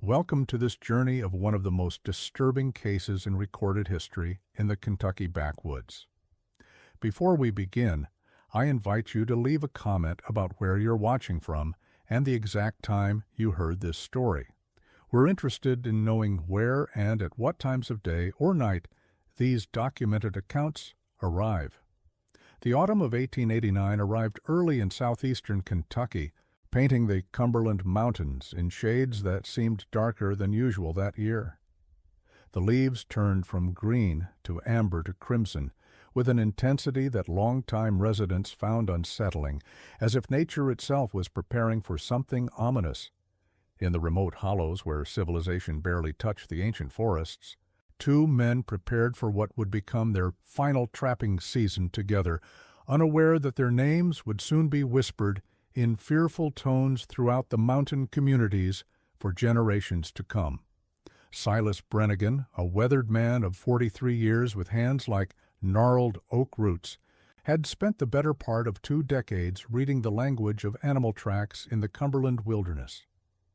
Welcome to this journey of one of the most disturbing cases in recorded history in the Kentucky backwoods. Before we begin, I invite you to leave a comment about where you're watching from and the exact time you heard this story. We're interested in knowing where and at what times of day or night these documented accounts arrive. The autumn of 1889 arrived early in southeastern Kentucky, painting the Cumberland Mountains in shades that seemed darker than usual that year. The leaves turned from green to amber to crimson, with an intensity that longtime residents found unsettling, as if nature itself was preparing for something ominous. In the remote hollows where civilization barely touched the ancient forests, two men prepared for what would become their final trapping season together, unaware that their names would soon be whispered in fearful tones throughout the mountain communities for generations to come. Silas Brenan, a weathered man of 43 years with hands like gnarled oak roots, had spent the better part of 2 decades reading the language of animal tracks in the Cumberland wilderness.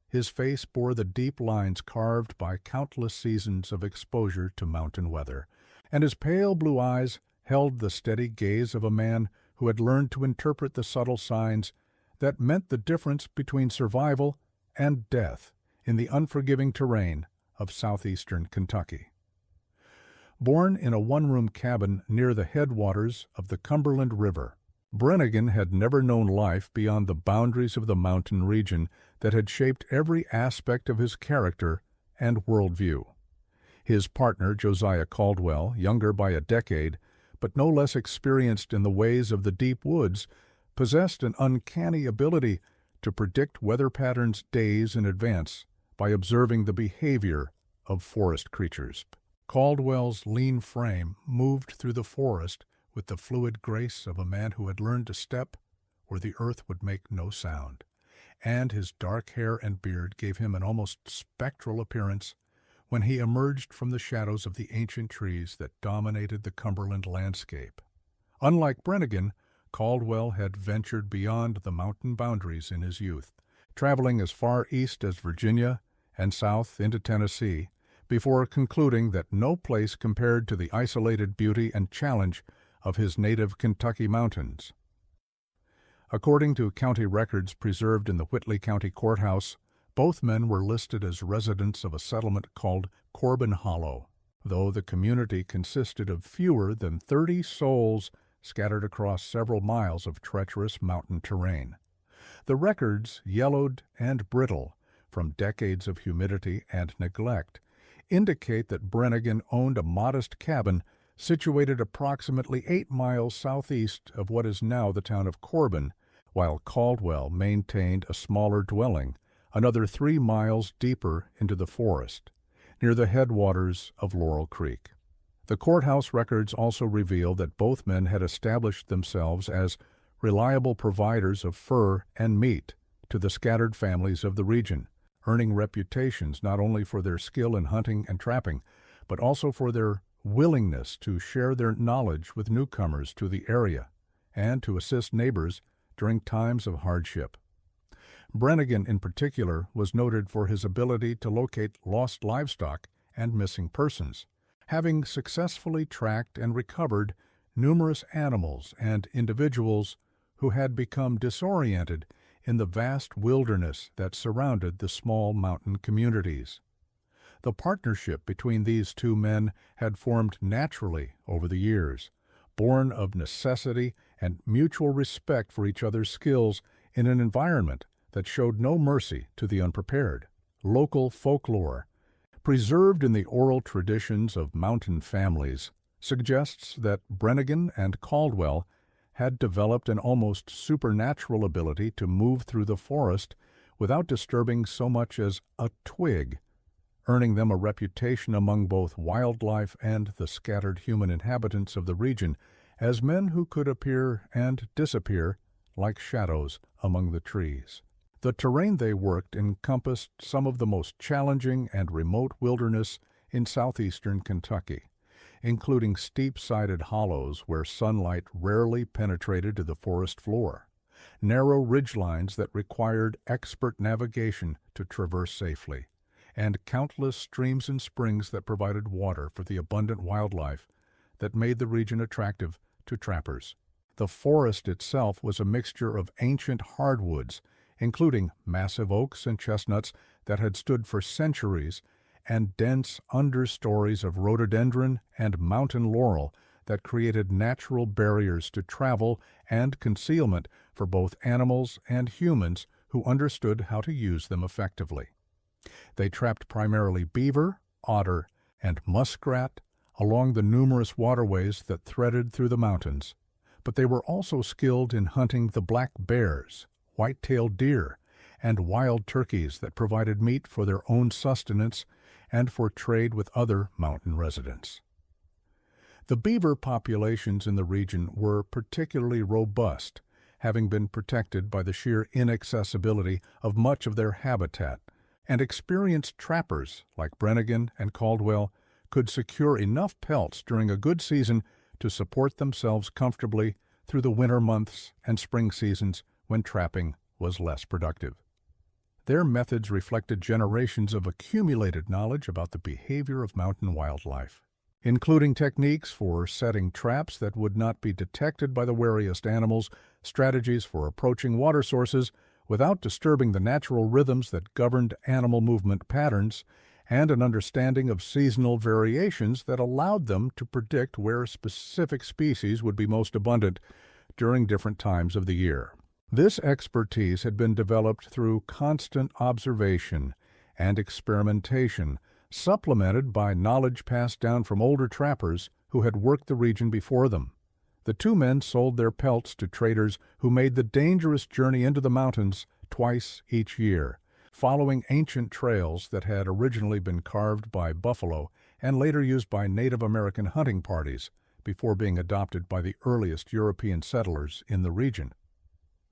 His face bore the deep lines carved by countless seasons of exposure to mountain weather, and his pale blue eyes held the steady gaze of a man who had learned to interpret the subtle signs that meant the difference between survival and death in the unforgiving terrain of southeastern Kentucky. Born in a one-room cabin near the headwaters of the Cumberland River, Brenan had never known life beyond the boundaries of the mountain region that had shaped every aspect of his character and worldview. His partner, Josiah Caldwell, younger by a decade, but no less experienced in the ways of the deep woods, possessed an uncanny ability to predict weather patterns days in advance by observing the behavior of forest creatures. Caldwell's lean frame moved through the forest with the fluid grace of a man who had learned to step where the earth would make no sound, and his dark hair and beard gave him an almost spectral appearance when he emerged from the shadows of the ancient trees that dominated the Cumberland landscape. Unlike Brenan, Caldwell had ventured beyond the mountain boundaries in his youth, traveling as far east as Virginia and south into Tennessee, before concluding that no place compared to the isolated beauty and challenge of his native Kentucky mountains. According to county records preserved in the Whitley County Courthouse, both men were listed as residents of a settlement called Corbin Hollow, though the community consisted of fewer than 30 souls scattered across several miles of treacherous mountain terrain. The records, yellowed and brittle from decades of humidity and neglect, indicate that Brenan owned a modest cabin situated approximately 8 miles southeast of what is now the town of Corbin, while Caldwell maintained a smaller dwelling another 3 miles deeper into the forest, near the headwaters of Laurel Creek. The courthouse records also reveal that both men had established themselves as reliable providers of fur and meat to the scattered families of the region, earning reputations not only for their skill in hunting and trapping, but also for their willingness to share their knowledge with newcomers to the area and to assist neighbors during times of hardship. Brenan, in particular, was noted for his ability to locate lost livestock and missing persons, having successfully tracked and recovered numerous animals and individuals who had become disoriented in the vast wilderness that surrounded the small mountain communities. The partnership between these two men had formed naturally over the years, born of necessity and mutual respect for each other's skills in an environment that showed no mercy to the unprepared. Local folklore, preserved in the oral traditions of mountain families, suggests that Brenan and Caldwell had developed an almost supernatural ability to move through the forest without disturbing so much as a twig, earning them a reputation among both wildlife and the scattered human inhabitants of the region as men who could appear and disappear like shadows among the trees. The terrain they worked encompassed some of the most challenging and remote wilderness in southeastern Kentucky, including steep-sided hollows where sunlight rarely penetrated to the forest floor, narrow ridgelines that required expert navigation to traverse safely, and countless streams and springs that provided water for the abundant wildlife that made the region attractive to trappers. The forest itself was a mixture of ancient hardwoods, including massive oaks and chestnuts that had stood for centuries, and dense understories of rhododendron and mountain laurel that created natural barriers to travel and concealment for both animals and humans who understood how to use them effectively. They trapped primarily beaver, otter, and muskrat along the numerous waterways that threaded through the mountains, but they were also skilled in hunting the black bears, white-tailed deer, and wild turkeys that provided meat for their own sustenance and for trade with other mountain residents. The beaver populations in the region were particularly robust, having been protected by the sheer inaccessibility of much of their habitat, and experienced trappers like Brenan and Caldwell could secure enough pelts during a good season to support themselves comfortably through the winter months and spring seasons when trapping was less productive. Their methods reflected generations of accumulated knowledge about the behavior of mountain wildlife, including techniques for setting traps that would not be detected by the wariest animals, strategies for approaching water sources without disturbing the natural rhythms that governed animal movement patterns, and an understanding of seasonal variations that allowed them to predict where specific species would be most abundant during different times of the year. This expertise had been developed through constant observation and experimentation, supplemented by knowledge passed down from older trappers who had worked the region before them. The two men sold their pelts to traders who made the dangerous journey into the mountains twice each year, following ancient trails that had originally been carved by buffalo and later used by Native American hunting parties before being adopted by the earliest European settlers in the region.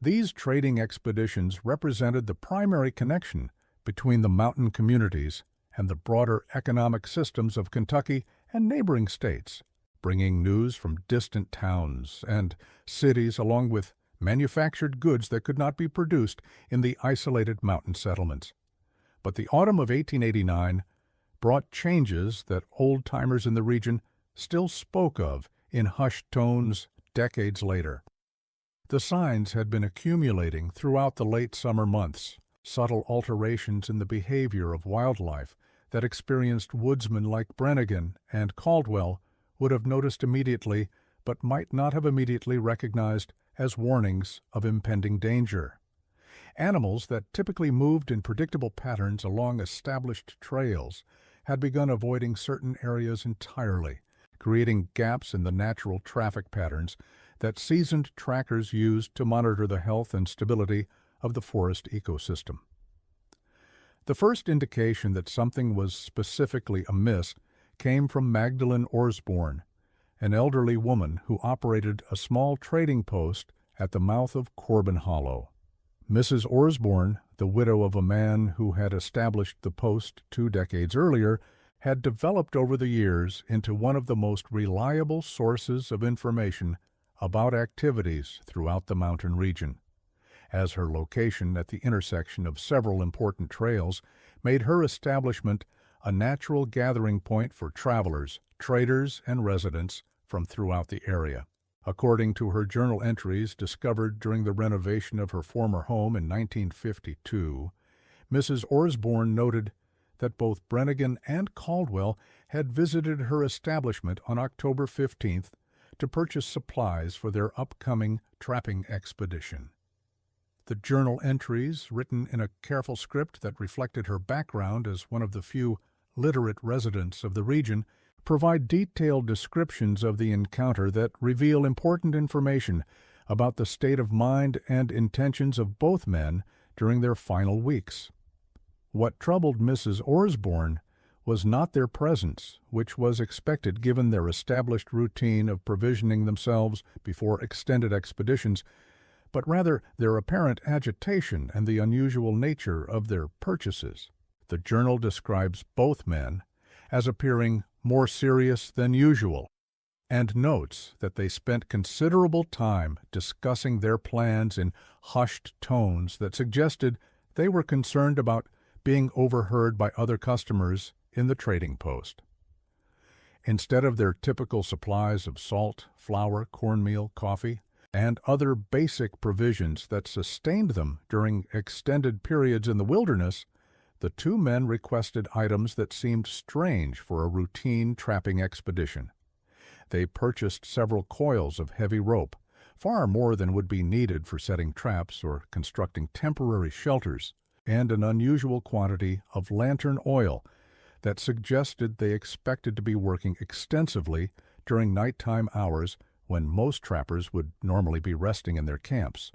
These trading expeditions represented the primary connection between the mountain communities and the broader economic systems of Kentucky and neighboring states, bringing news from distant towns and cities along with manufactured goods that could not be produced in the isolated mountain settlements. But the autumn of 1889 brought changes that old-timers in the region still spoke of in hushed tones decades later. The signs had been accumulating throughout the late summer months, subtle alterations in the behavior of wildlife that experienced woodsmen like Brenan and Caldwell would have noticed immediately but might not have immediately recognized as warnings of impending danger. Animals that typically moved in predictable patterns along established trails had begun avoiding certain areas entirely, creating gaps in the natural traffic patterns that seasoned trackers used to monitor the health and stability of the forest ecosystem. The first indication that something was specifically amiss came from Magdalene Osborne, an elderly woman who operated a small trading post at the mouth of Corbin Hollow. Mrs. Osborne, the widow of a man who had established the post 2 decades earlier, had developed over the years into one of the most reliable sources of information about activities throughout the mountain region, as her location at the intersection of several important trails made her establishment a natural gathering point for travelers, traders, and residents from throughout the area. According to her journal entries discovered during the renovation of her former home in 1952, Mrs. Osborne noted that both Brenan and Caldwell had visited her establishment on October 15th to purchase supplies for their upcoming trapping expedition. The journal entries, written in a careful script that reflected her background as one of the few literate residents of the region, provide detailed descriptions of the encounter that reveal important information about the state of mind and intentions of both men during their final weeks. What troubled Mrs. Osborne was not their presence, which was expected given their established routine of provisioning themselves before extended expeditions, but rather their apparent agitation and the unusual nature of their purchases. The journal describes both men as appearing more serious than usual, and notes that they spent considerable time discussing their plans in hushed tones that suggested they were concerned about being overheard by other customers in the trading post. Instead of their typical supplies of salt, flour, cornmeal, coffee, and other basic provisions that sustained them during extended periods in the wilderness, the two men requested items that seemed strange for a routine trapping expedition. They purchased several coils of heavy rope, far more than would be needed for setting traps or constructing temporary shelters, and an unusual quantity of lantern oil that suggested they expected to be working extensively during nighttime hours when most trappers would normally be resting in their camps.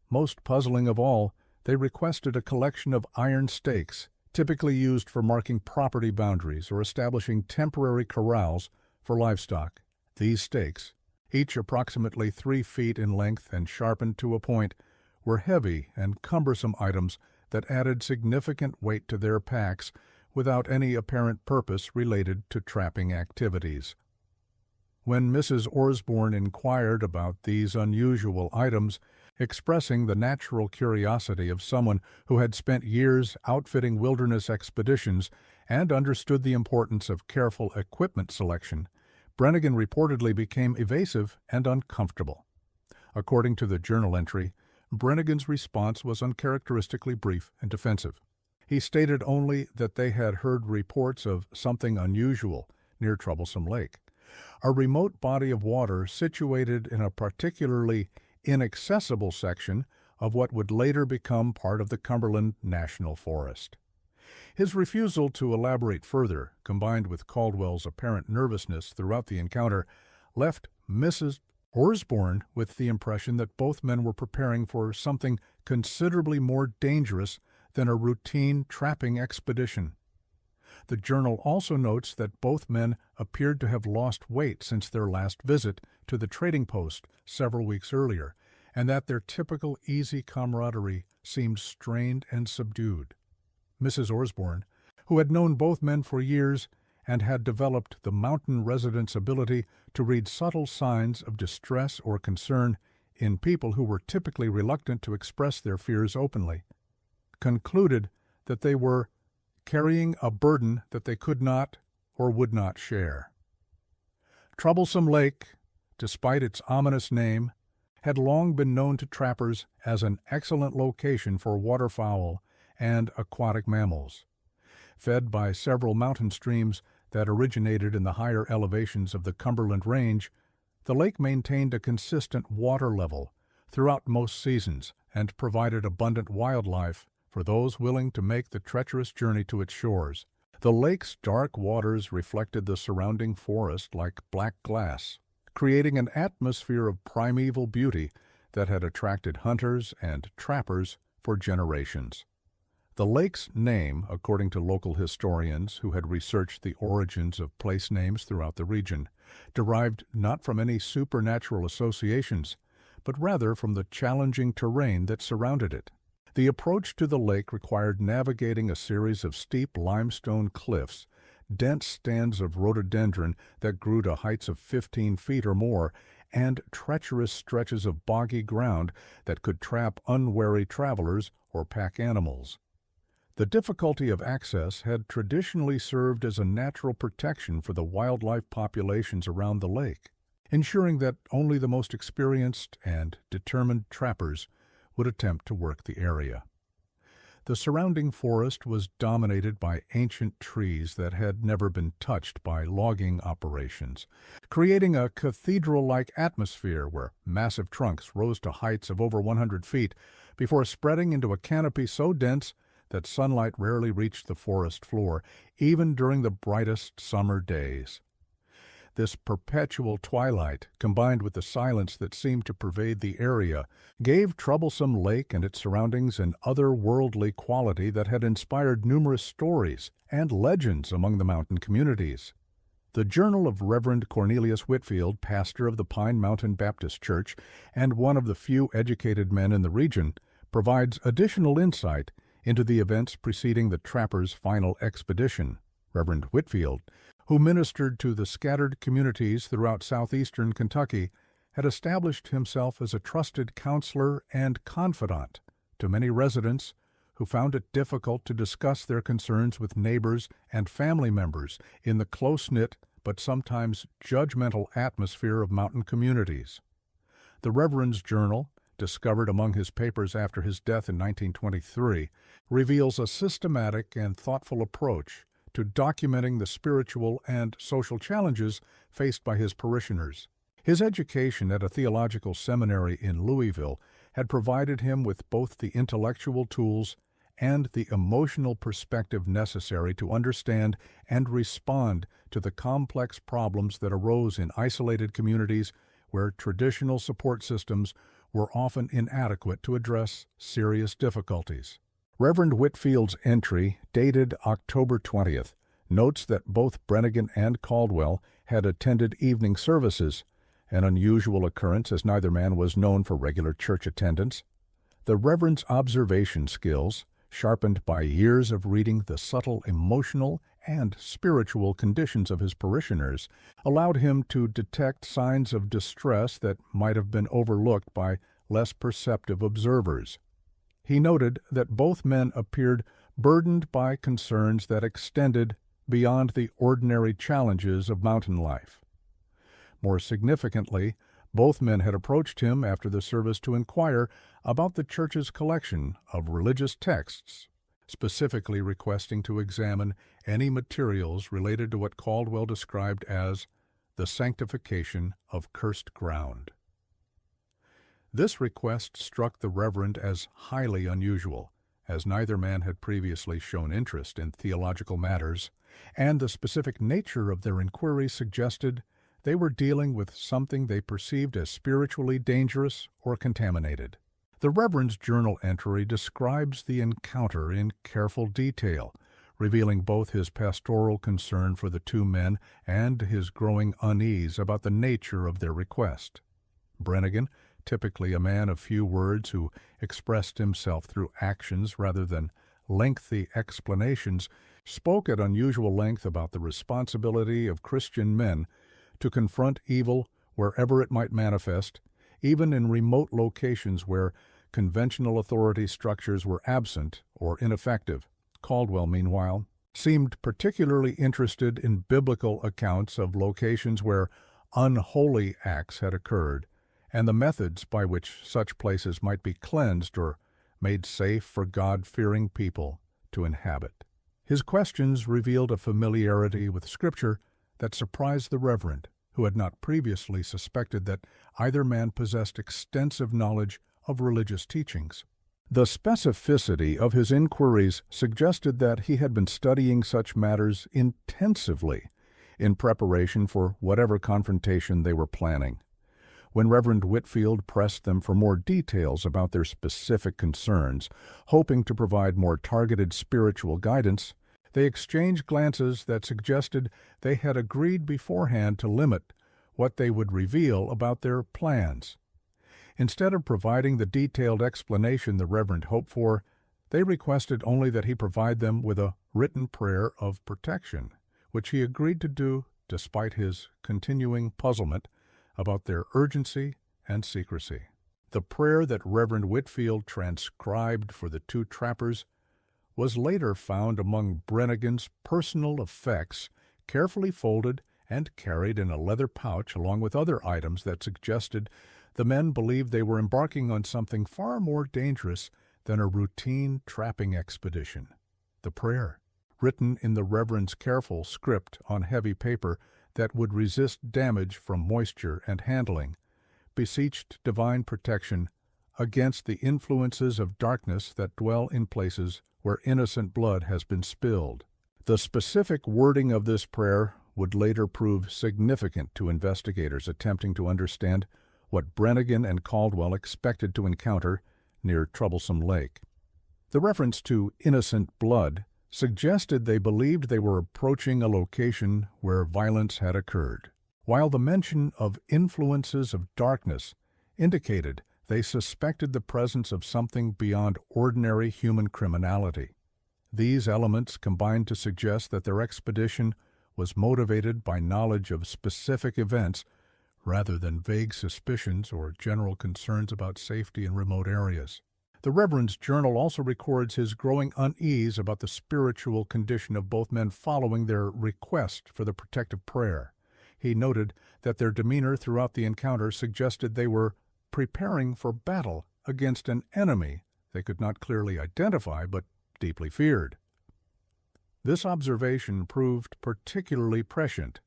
Most puzzling of all, they requested a collection of iron stakes, typically used for marking property boundaries or establishing temporary corrals for livestock. These stakes, each approximately 3 feet in length and sharpened to a point, were heavy and cumbersome items that added significant weight to their packs without any apparent purpose related to trapping activities. When Mrs. Osborne inquired about these unusual items, expressing the natural curiosity of someone who had spent years outfitting wilderness expeditions and understood the importance of careful equipment selection, Brenan reportedly became evasive and uncomfortable. According to the journal entry, Brennan's response was uncharacteristically brief and defensive. He stated only that they had heard reports of something unusual near Troublesome Lake, a remote body of water situated in a particularly inaccessible section of what would later become part of the Cumberland National Forest. His refusal to elaborate further, combined with Caldwell's apparent nervousness throughout the encounter, left Mrs. Osborne with the impression that both men were preparing for something considerably more dangerous than a routine trapping expedition. The journal also notes that both men appeared to have lost weight since their last visit to the trading post several weeks earlier, and that their typical easy camaraderie seemed strained and subdued. Mrs. Osborne, who had known both men for years and had developed the mountain resident's ability to read subtle signs of distress or concern in people who were typically reluctant to express their fears openly, concluded that they were carrying a burden that they could not or would not share. Troublesome Lake, despite its ominous name, had long been known to trappers as an excellent location for waterfowl and aquatic mammals. Fed by several mountain streams that originated in the higher elevations of the Cumberland Range, the lake maintained a consistent water level throughout most seasons and provided abundant wildlife for those willing to make the treacherous journey to its shores. The lake's dark waters reflected the surrounding forest like black glass, creating an atmosphere of primeval beauty that had attracted hunters and trappers for generations. The lake's name, according to local historians who had researched the origins of place names throughout the region, derived not from any supernatural associations, but rather from the challenging terrain that surrounded it. The approach to the lake required navigating a series of steep limestone cliffs, dense stands of rhododendron that grew to heights of 15 feet or more, and treacherous stretches of boggy ground that could trap unwary travelers or pack animals. The difficulty of access had traditionally served as a natural protection for the wildlife populations around the lake, ensuring that only the most experienced and determined trappers would attempt to work the area. The surrounding forest was dominated by ancient trees that had never been touched by logging operations, creating a cathedral-like atmosphere where massive trunks rose to heights of over 100 feet before spreading into a canopy so dense that sunlight rarely reached the forest floor, even during the brightest summer days. This perpetual twilight, combined with the silence that seemed to pervade the area, gave Troublesome Lake and its surroundings an otherworldly quality that had inspired numerous stories and legends among the mountain communities. The Journal of Reverend Cornelius Whitfield, pastor of the Pine Mountain Baptist Church and one of the few educated men in the region, provides additional insight into the events preceding the trappers' final expedition. Reverend Whitfield, who ministered to the scattered communities throughout southeastern Kentucky, had established himself as a trusted counselor and confidant to many residents who found it difficult to discuss their concerns with neighbors and family members in the close-knit but sometimes judgmental atmosphere of mountain communities. The Reverend's journal, discovered among his papers after his death in 1923, reveals a systematic and thoughtful approach to documenting the spiritual and social challenges faced by his parishioners. His education at a theological seminary in Louisville had provided him with both the intellectual tools and the emotional perspective necessary to understand and respond to the complex problems that arose in isolated communities where traditional support systems were often inadequate to address serious difficulties. Reverend Whitfield's entry, dated October 20th, notes that both Brenan and Caldwell had attended evening services, an unusual occurrence as neither man was known for regular church attendance. The Reverend's observation skills, sharpened by years of reading the subtle emotional and spiritual conditions of his parishioners, allowed him to detect signs of distress that might have been overlooked by less perceptive observers. He noted that both men appeared burdened by concerns that extended beyond the ordinary challenges of mountain life. More significantly, both men had approached him after the service to inquire about the church's collection of religious texts, specifically requesting to examine any materials related to what Caldwell described as the sanctification of cursed ground. This request struck the Reverend as highly unusual, as neither man had previously shown interest in theological matters, and the specific nature of their inquiry suggested they were dealing with something they perceived as spiritually dangerous or contaminated. The Reverend's journal entry describes the encounter in careful detail, revealing both his pastoral concern for the two men and his growing unease about the nature of their request. Brenan, typically a man of few words who expressed himself through actions rather than lengthy explanations, spoke at unusual length about the responsibility of Christian men to confront evil wherever it might manifest, even in remote locations where conventional authority structures were absent or ineffective. Caldwell, meanwhile, seemed particularly interested in biblical accounts of locations where unholy acts had occurred, and the methods by which such places might be cleansed or made safe for God-fearing people to inhabit. His questions revealed a familiarity with Scripture that surprised the Reverend, who had not previously suspected that either man possessed extensive knowledge of religious teachings. The specificity of his inquiries suggested that he had been studying such matters intensively in preparation for whatever confrontation they were planning. When Reverend Whitfield pressed them for more details about their specific concerns, hoping to provide more targeted spiritual guidance, they exchanged glances that suggested they had agreed beforehand to limit what they would reveal about their plans. Instead of providing the detailed explanation the Reverend hoped for, they requested only that he provide them with a written prayer of protection, which he agreed to do despite his continuing puzzlement about their urgency and secrecy. The prayer that Reverend Whitfield transcribed for the two trappers was later found among Brenan's personal effects, carefully folded and carried in a leather pouch along with other items that suggested the men believed they were embarking on something far more dangerous than a routine trapping expedition. The prayer, written in the Reverend's careful script on heavy paper that would resist damage from moisture and handling, beseeched divine protection against the influences of darkness that dwell in places where innocent blood has been spilled. The specific wording of this prayer would later prove significant to investigators attempting to understand what Brenan and Caldwell expected to encounter near Troublesome Lake. The reference to innocent blood suggested they believed they were approaching a location where violence had occurred, while the mention of influences of darkness indicated they suspected the presence of something beyond ordinary human criminality. These elements combined to suggest that their expedition was motivated by knowledge of specific events rather than vague suspicions or general concerns about safety in remote areas. The Reverend's journal also records his growing unease about the spiritual condition of both men following their request for the protective prayer. He noted that their demeanor throughout the encounter suggested they were preparing for battle against an enemy they could not clearly identify but deeply feared. This observation proved particularly prescient,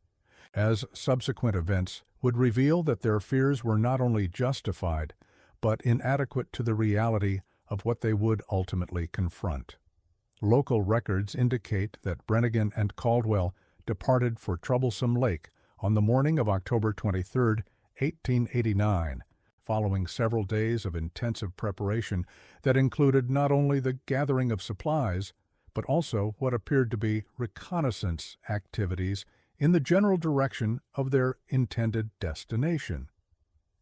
as subsequent events would reveal that their fears were not only justified, but inadequate to the reality of what they would ultimately confront. Local records indicate that Brenan and Caldwell departed for Troublesome Lake on the morning of October 23, 1889, following several days of intensive preparation that included not only the gathering of supplies, but also what appeared to be reconnaissance activities in the general direction of their intended destination.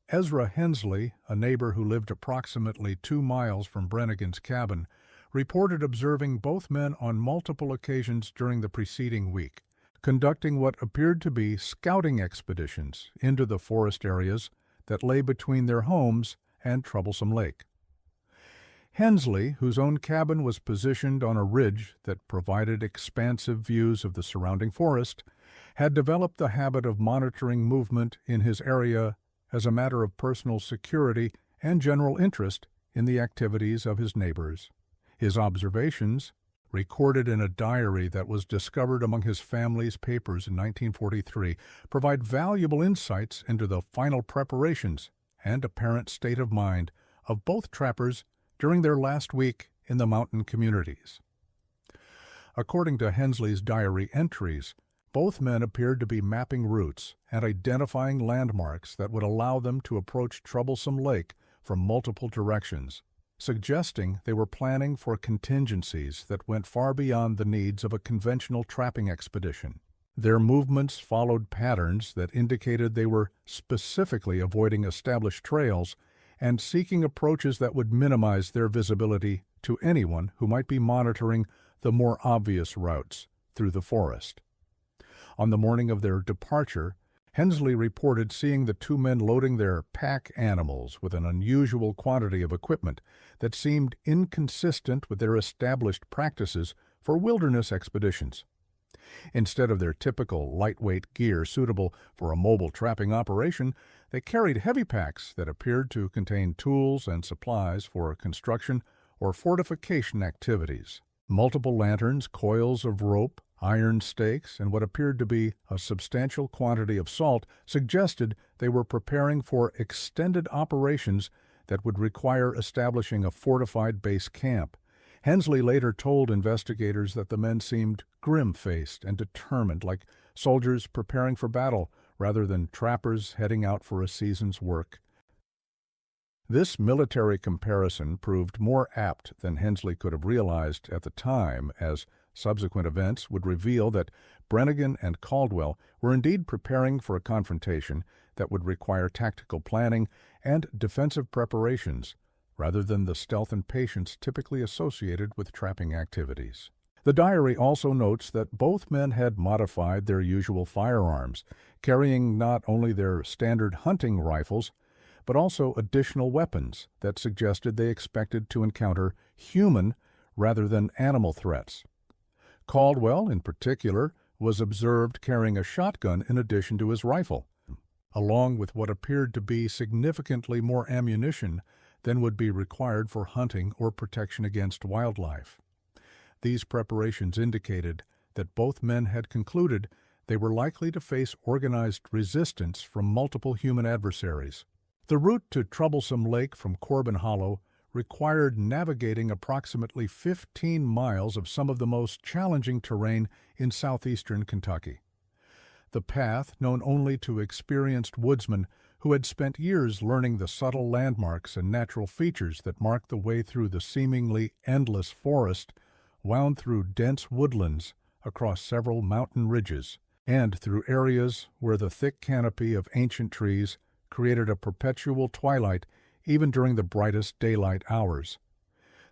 Ezra Hensley, a neighbor who lived approximately 2 miles from Brennan's cabin, reported observing both men on multiple occasions during the preceding week, conducting what appeared to be scouting expeditions into the forest areas that lay between their homes and Troublesome Lake. Hensley, whose own cabin was positioned on a ridge that provided expansive views of the surrounding forest, had developed the habit of monitoring movement in his area as a matter of personal security and general interest in the activities of his neighbors. His observations, recorded in a diary that was discovered among his family's papers in 1943, provide valuable insights into the final preparations and apparent state of mind of both trappers during their last week in the mountain communities. According to Hensley's diary entries, both men appeared to be mapping routes and identifying landmarks that would allow them to approach Troublesome Lake from multiple directions, suggesting they were planning for contingencies that went far beyond the needs of a conventional trapping expedition. Their movements followed patterns that indicated they were specifically avoiding established trails and seeking approaches that would minimize their visibility to anyone who might be monitoring the more obvious routes through the forest. On the morning of their departure, Hensley reported seeing the two men loading their pack animals with an unusual quantity of equipment that seemed inconsistent with their established practices for wilderness expeditions. Instead of their typical lightweight gear suitable for a mobile trapping operation, they carried heavy packs that appeared to contain tools and supplies for construction or fortification activities. Multiple lanterns, coils of rope, iron stakes, and what appeared to be a substantial quantity of salt suggested they were preparing for extended operations that would require establishing a fortified base camp. Hensley later told investigators that the men seemed grim-faced and determined, like soldiers preparing for battle rather than trappers heading out for a season's work. This military comparison proved more apt than Hensley could have realized at the time, as subsequent events would reveal that Brenan and Caldwell were indeed preparing for a confrontation that would require tactical planning and defensive preparations, rather than the stealth and patience typically associated with trapping activities. The diary also notes that both men had modified their usual firearms, carrying not only their standard hunting rifles, but also additional weapons that suggested they expected to encounter human rather than animal threats. Caldwell, in particular, was observed carrying a shotgun in addition to his rifle, along with what appeared to be significantly more ammunition than would be required for hunting or protection against wildlife. These preparations indicated that both men had concluded they were likely to face organized resistance from multiple human adversaries. The route to Troublesome Lake from Corbin Hollow required navigating approximately 15 miles of some of the most challenging terrain in southeastern Kentucky. The path, known only to experienced woodsmen who had spent years learning the subtle landmarks and natural features that marked the way through the seemingly endless forest, wound through dense woodlands across several mountain ridges, and through areas where the thick canopy of ancient trees created a perpetual twilight even during the brightest daylight hours.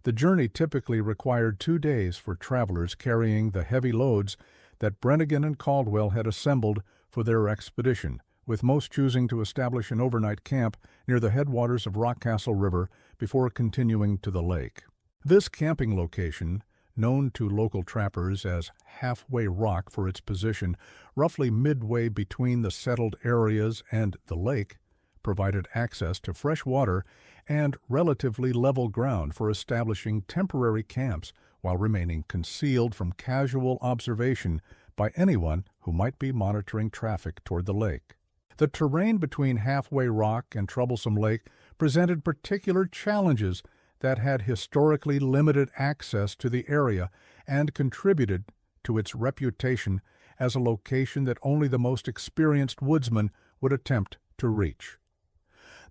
The journey typically required 2 days for travelers carrying the heavy loads that Brenan and Caldwell had assembled for their expedition, with most choosing to establish an overnight camp near the headwaters of Rockcastle River before continuing to the lake. This camping location, known to local trappers as Halfway Rock for its position roughly midway between the settled areas and the lake, provided access to fresh water and relatively level ground for establishing temporary camps while remaining concealed from casual observation by anyone who might be monitoring traffic toward the lake. The terrain between Halfway Rock and Troublesome Lake presented particular challenges that had historically limited access to the area and contributed to its reputation as a location that only the most experienced woodsman would attempt to reach.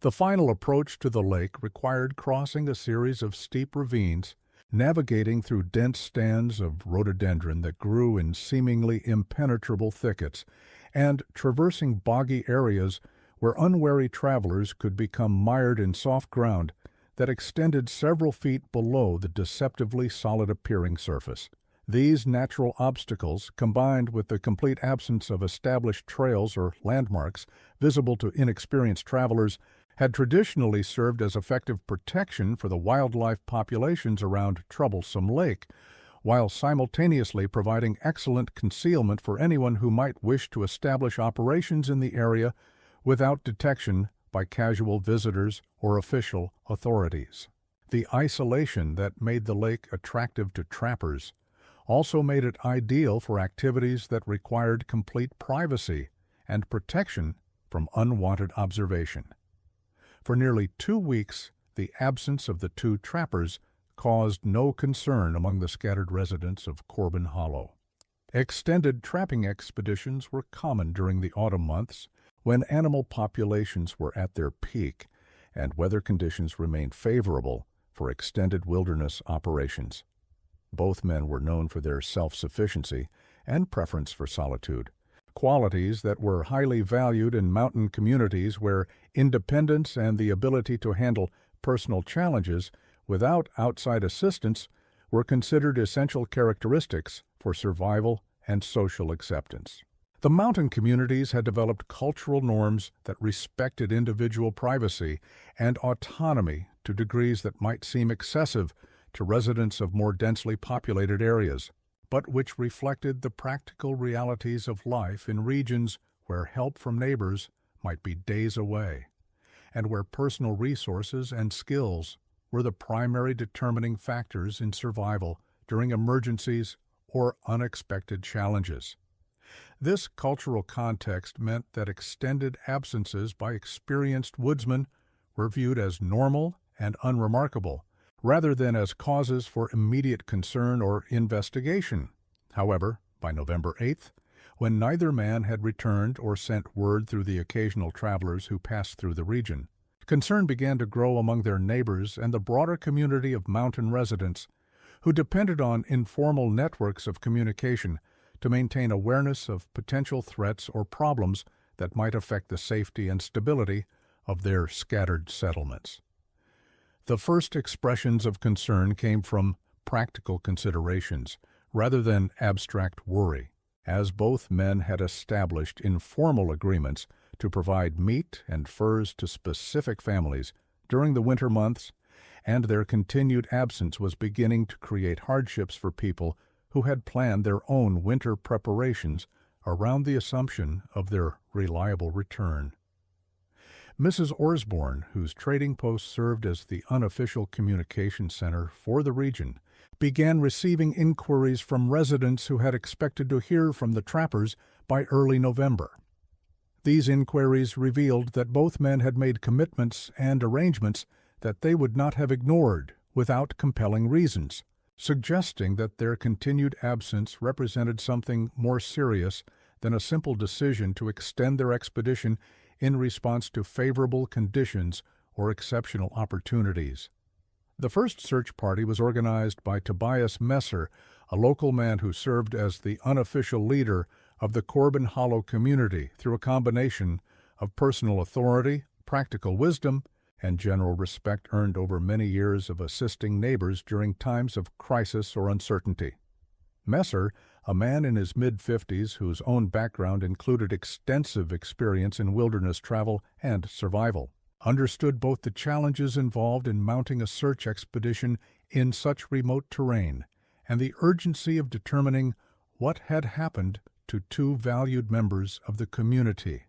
The final approach to the lake required crossing a series of steep ravines, navigating through dense stands of rhododendron that grew in seemingly impenetrable thickets, and traversing boggy areas where unwary travelers could become mired in soft ground that extended several feet below the deceptively solid-appearing surface. These natural obstacles, combined with the complete absence of established trails or landmarks visible to inexperienced travelers, had traditionally served as effective protection for the wildlife populations around Troublesome Lake, while simultaneously providing excellent concealment for anyone who might wish to establish operations in the area without detection by casual visitors or official authorities. The isolation that made the lake attractive to trappers also made it ideal for activities that required complete privacy and protection from unwanted observation. For nearly 2 weeks, the absence of the two trappers caused no concern among the scattered residents of Corbin Hollow. Extended trapping expeditions were common during the autumn months, when animal populations were at their peak and weather conditions remained favorable for extended wilderness operations. Both men were known for their self-sufficiency and preference for solitude, qualities that were highly valued in mountain communities where independence and the ability to handle personal challenges without outside assistance were considered essential characteristics for survival and social acceptance. The mountain communities had developed cultural norms that respected individual privacy and autonomy to degrees that might seem excessive to residents of more densely populated areas, but which reflected the practical realities of life in regions where help from neighbors might be days away, and where personal resources and skills were the primary determining factors in survival during emergencies or unexpected challenges. This cultural context meant that extended absences by experienced woodsmen were viewed as normal and unremarkable, rather than as causes for immediate concern or investigation. However, by November 8th, when neither man had returned or sent word through the occasional travelers who passed through the region, concern began to grow among their neighbors and the broader community of mountain residents who depended on informal networks of communication to maintain awareness of potential threats or problems that might affect the safety and stability of their scattered settlements. The first expressions of concern came from practical considerations rather than abstract worry, as both men had established informal agreements to provide meat and furs to specific families during the winter months, and their continued absence was beginning to create hardships for people who had planned their own winter preparations around the assumption of their reliable return. Mrs. Osborne, whose trading post served as the unofficial communication center for the region, began receiving inquiries from residents who had expected to hear from the trappers by early November. These inquiries revealed that both men had made commitments and arrangements that they would not have ignored without compelling reasons, suggesting that their continued absence represented something more serious than a simple decision to extend their expedition in response to favorable conditions or exceptional opportunities. The first search party was organized by Tobias Messer, a local man who served as the unofficial leader of the Corbin Hollow community through a combination of personal authority, practical wisdom, and general respect earned over many years of assisting neighbors during times of crisis or uncertainty. Messer, a man in his mid-50s whose own background included extensive experience in wilderness travel and survival, understood both the challenges involved in mounting a search expedition in such remote terrain and the urgency of determining what had happened to two valued members of the community.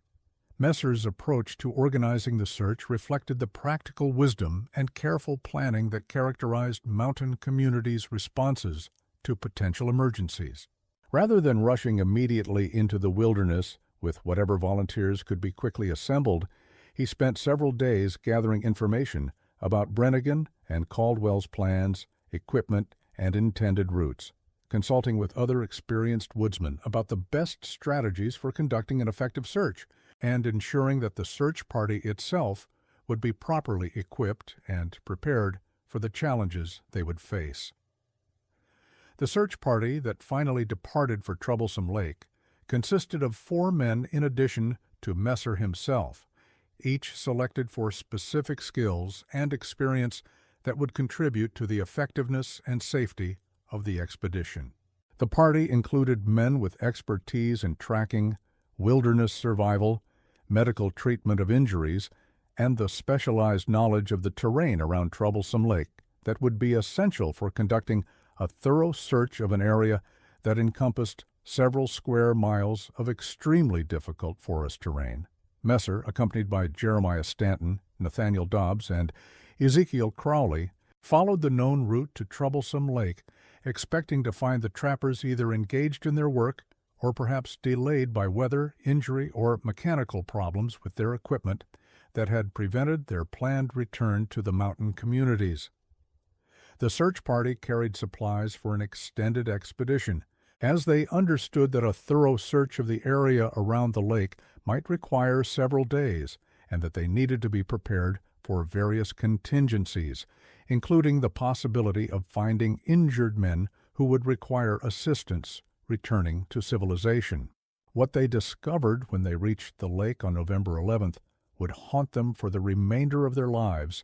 Messer's approach to organizing the search reflected the practical wisdom and careful planning that characterized mountain communities' responses to potential emergencies. Rather than rushing immediately into the wilderness with whatever volunteers could be quickly assembled, he spent several days gathering information about Brenan and Caldwell's plans, equipment, and intended routes, consulting with other experienced woodsmen about the best strategies for conducting an effective search, and ensuring that the search party itself would be properly equipped and prepared for the challenges they would face. The search party that finally departed for Troublesome Lake consisted of 4 men in addition to Messer himself, each selected for specific skills and experience that would contribute to the effectiveness and safety of the expedition. The party included men with expertise in tracking, wilderness survival, medical treatment of injuries, and the specialized knowledge of the terrain around Troublesome Lake that would be essential for conducting a thorough search of an area that encompassed several square miles of extremely difficult forest terrain. Messer, accompanied by Jeremiah Stanton, Nathaniel Dobbs, and Ezekiel Crowley, followed the known route to Troublesome Lake, expecting to find the trappers either engaged in their work or perhaps delayed by weather, injury, or mechanical problems with their equipment that had prevented their planned return to the mountain communities. The search party carried supplies for an extended expedition, as they understood that a thorough search of the area around the lake might require several days, and that they needed to be prepared for various contingencies, including the possibility of finding injured men who would require assistance returning to civilization. What they discovered when they reached the lake on November 11th would haunt them for the remainder of their lives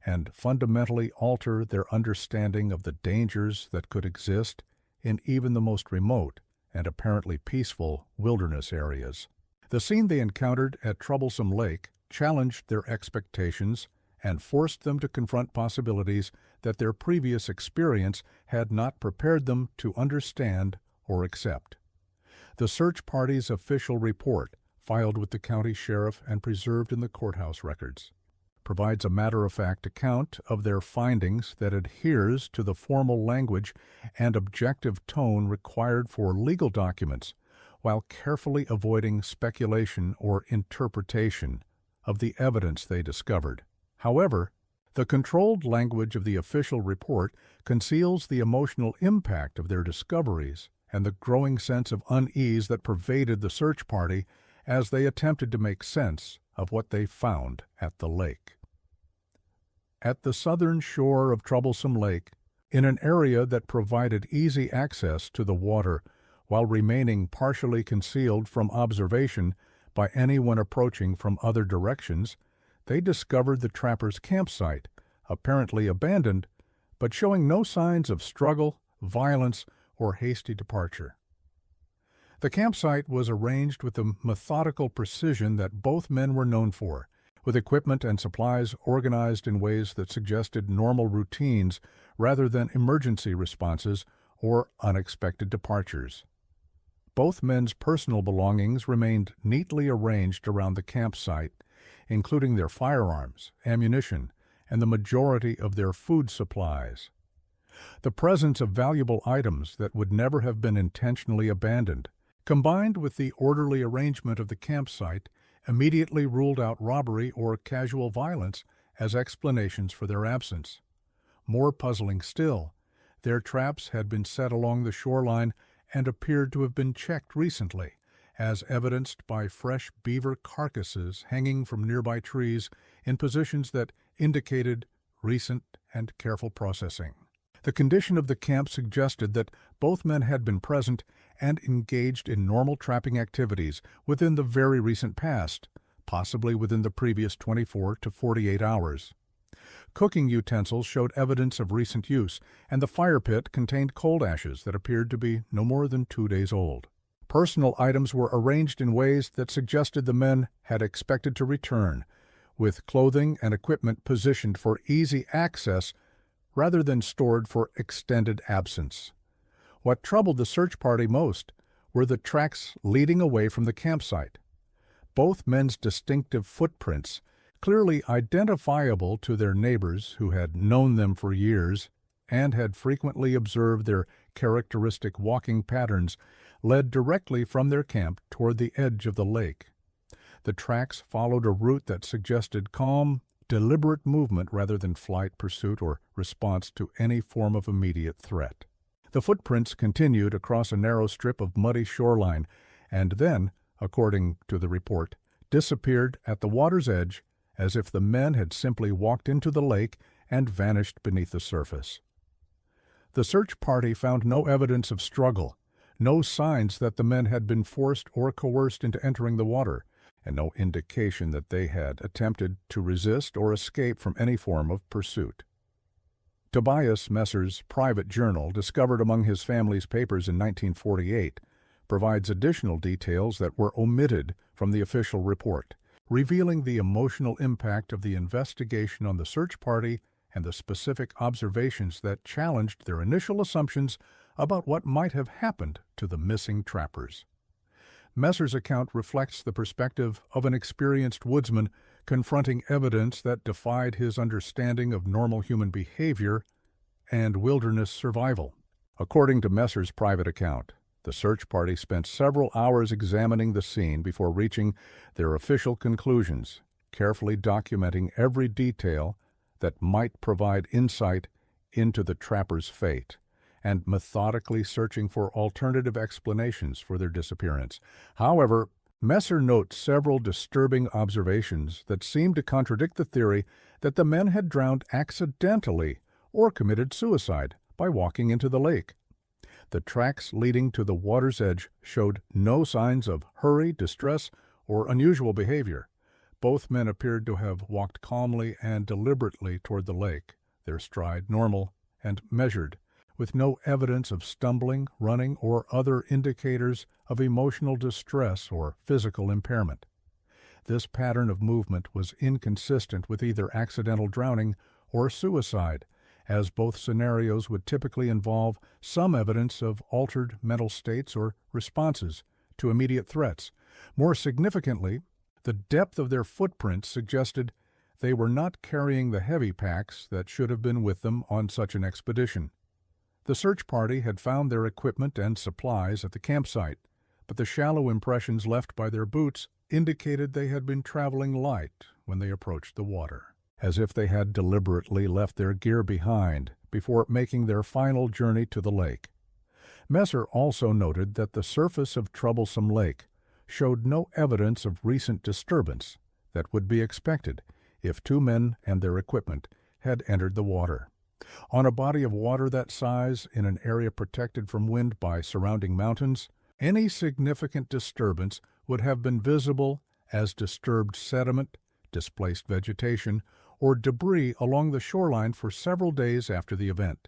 and fundamentally alter their understanding of the dangers that could exist in even the most remote and apparently peaceful wilderness areas. The scene they encountered at Troublesome Lake challenged their expectations and forced them to confront possibilities that their previous experience had not prepared them to understand or accept. The search party's official report, filed with the county sheriff and preserved in the courthouse records, provides a matter-of-fact account of their findings that adheres to the formal language and objective tone required for legal documents, while carefully avoiding speculation or interpretation of the evidence they discovered. However, the controlled language of the official report conceals the emotional impact of their discoveries and the growing sense of unease that pervaded the search party as they attempted to make sense of what they found at the lake. At the southern shore of Troublesome Lake, in an area that provided easy access to the water while remaining partially concealed from observation by anyone approaching from other directions, they discovered the trappers' campsite, apparently abandoned, but showing no signs of struggle, violence, or hasty departure. The campsite was arranged with the methodical precision that both men were known for, with equipment and supplies organized in ways that suggested normal routines rather than emergency responses or unexpected departures. Both men's personal belongings remained neatly arranged around the campsite, including their firearms, ammunition, and the majority of their food supplies. The presence of valuable items that would never have been intentionally abandoned, combined with the orderly arrangement of the campsite, immediately ruled out robbery or casual violence as explanations for their absence. More puzzling still, their traps had been set along the shoreline and appeared to have been checked recently, as evidenced by fresh beaver carcasses hanging from nearby trees in positions that indicated recent and careful processing. The condition of the camp suggested that both men had been present and engaged in normal trapping activities within the very recent past, possibly within the previous 24 to 48 hours. Cooking utensils showed evidence of recent use, and the fire pit contained cold ashes that appeared to be no more than 2 days old. Personal items were arranged in ways that suggested the men had expected to return, with clothing and equipment positioned for easy access rather than stored for extended absence. What troubled the search party most were the tracks leading away from the campsite. Both men's distinctive footprints, clearly identifiable to their neighbors who had known them for years and had frequently observed their characteristic walking patterns, led directly from their camp toward the edge of the lake. The tracks followed a route that suggested calm, deliberate movement rather than flight, pursuit, or response to any form of immediate threat. The footprints continued across a narrow strip of muddy shoreline and then, according to the report, disappeared at the water's edge as if the men had simply walked into the lake and vanished beneath the surface. The search party found no evidence of struggle, no signs that the men had been forced or coerced into entering the water, and no indication that they had attempted to resist or escape from any form of pursuit. Tobias Messer's private journal, discovered among his family's papers in 1948, provides additional details that were omitted from the official report, revealing the emotional impact of the investigation on the search party and the specific observations that challenged their initial assumptions about what might have happened to the missing trappers. Messer's account reflects the perspective of an experienced woodsman confronting evidence that defied his understanding of normal human behavior and wilderness survival. According to Messer's private account, the search party spent several hours examining the scene before reaching their official conclusions, carefully documenting every detail that might provide insight into the trappers' fate, and methodically searching for alternative explanations for their disappearance. However, Messer notes several disturbing observations that seem to contradict the theory that the men had drowned accidentally or committed suicide by walking into the lake. The tracks leading to the water's edge showed no signs of hurry, distress, or unusual behavior. Both men appeared to have walked calmly and deliberately toward the lake, their stride normal and measured, with no evidence of stumbling, running, or other indicators of emotional distress or physical impairment. This pattern of movement was inconsistent with either accidental drowning or suicide, as both scenarios would typically involve some evidence of altered mental states or responses to immediate threats. More significantly, the depth of their footprints suggested they were not carrying the heavy packs that should have been with them on such an expedition. The search party had found their equipment and supplies at the campsite, but the shallow impressions left by their boots indicated they had been traveling light when they approached the water, as if they had deliberately left their gear behind before making their final journey to the lake. Messer also noted that the surface of Troublesome Lake showed no evidence of recent disturbance that would be expected if 2 men and their equipment had entered the water. On a body of water that size, in an area protected from wind by surrounding mountains, any significant disturbance would have been visible as disturbed sediment, displaced vegetation, or debris along the shoreline for several days after the event.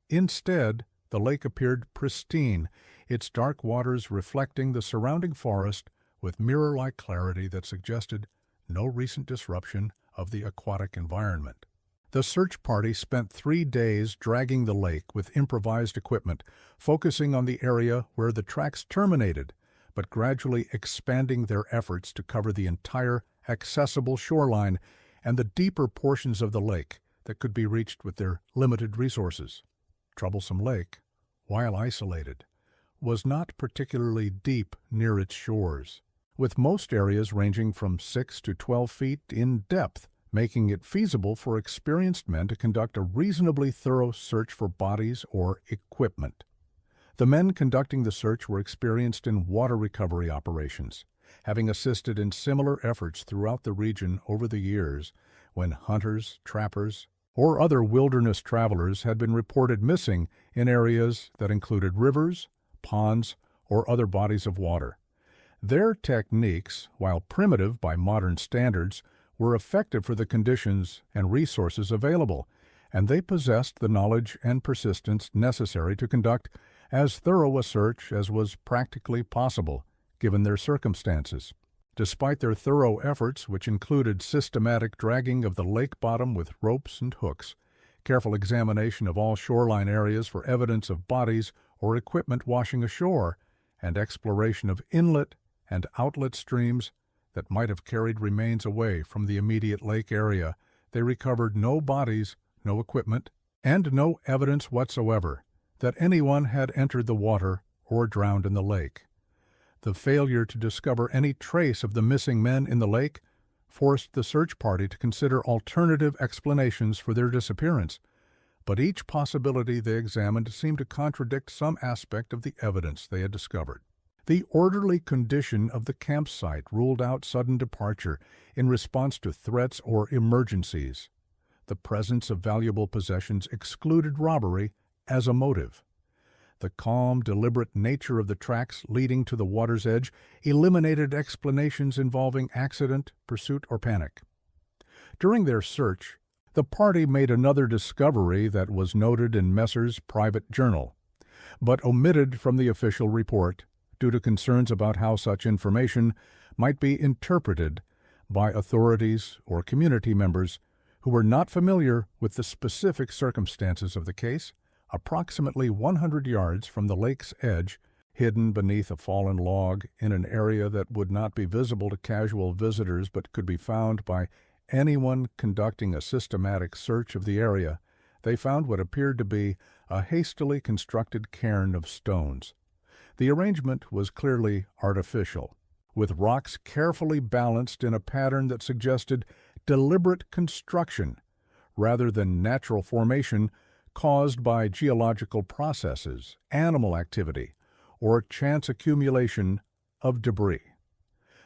Instead, the lake appeared pristine, its dark waters reflecting the surrounding forest with mirror-like clarity that suggested no recent disruption of the aquatic environment. The search party spent 3 days dragging the lake with improvised equipment, focusing on the area where the tracks terminated, but gradually expanding their efforts to cover the entire accessible shoreline and the deeper portions of the lake that could be reached with their limited resources. Troublesome Lake, while isolated, was not particularly deep near its shores, with most areas ranging from 6 to 12 feet in depth, making it feasible for experienced men to conduct a reasonably thorough search for bodies or equipment. The men conducting the search were experienced in water recovery operations, having assisted in similar efforts throughout the region over the years when hunters, trappers, or other wilderness travelers had been reported missing in areas that included rivers, ponds, or other bodies of water. Their techniques, while primitive by modern standards, were effective for the conditions and resources available, and they possessed the knowledge and persistence necessary to conduct as thorough a search as was practically possible, given their circumstances. Despite their thorough efforts, which included systematic dragging of the lake bottom with ropes and hooks, careful examination of all shoreline areas for evidence of bodies or equipment washing ashore, and exploration of inlet and outlet streams that might have carried remains away from the immediate lake area, they recovered no bodies, no equipment, and no evidence whatsoever that anyone had entered the water or drowned in the lake. The failure to discover any trace of the missing men in the lake forced the search party to consider alternative explanations for their disappearance, but each possibility they examined seemed to contradict some aspect of the evidence they had discovered. The orderly condition of the campsite ruled out sudden departure in response to threats or emergencies. The presence of valuable possessions excluded robbery as a motive. The calm, deliberate nature of the tracks leading to the water's edge eliminated explanations involving accident, pursuit, or panic. During their search, the party made another discovery that was noted in Messer's private journal, but omitted from the official report due to concerns about how such information might be interpreted by authorities or community members who were not familiar with the specific circumstances of the case. Approximately 100 yards from the lake's edge, hidden beneath a fallen log in an area that would not be visible to casual visitors but could be found by anyone conducting a systematic search of the area, they found what appeared to be a hastily constructed cairn of stones. The arrangement was clearly artificial, with rocks carefully balanced in a pattern that suggested deliberate construction rather than natural formation caused by geological processes, animal activity, or chance accumulation of debris.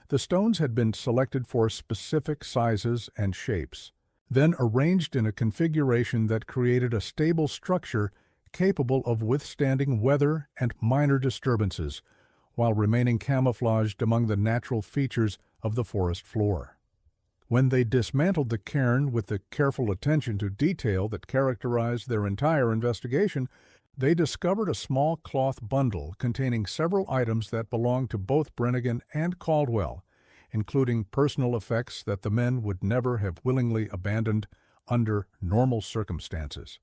The stones had been selected for specific sizes and shapes, then arranged in a configuration that created a stable structure capable of withstanding weather and minor disturbances, while remaining camouflaged among the natural features of the forest floor. When they dismantled the cairn with the careful attention to detail that characterized their entire investigation, they discovered a small cloth bundle containing several items that belonged to both Brenan and Caldwell, including personal effects that the men would never have willingly abandoned under normal circumstances.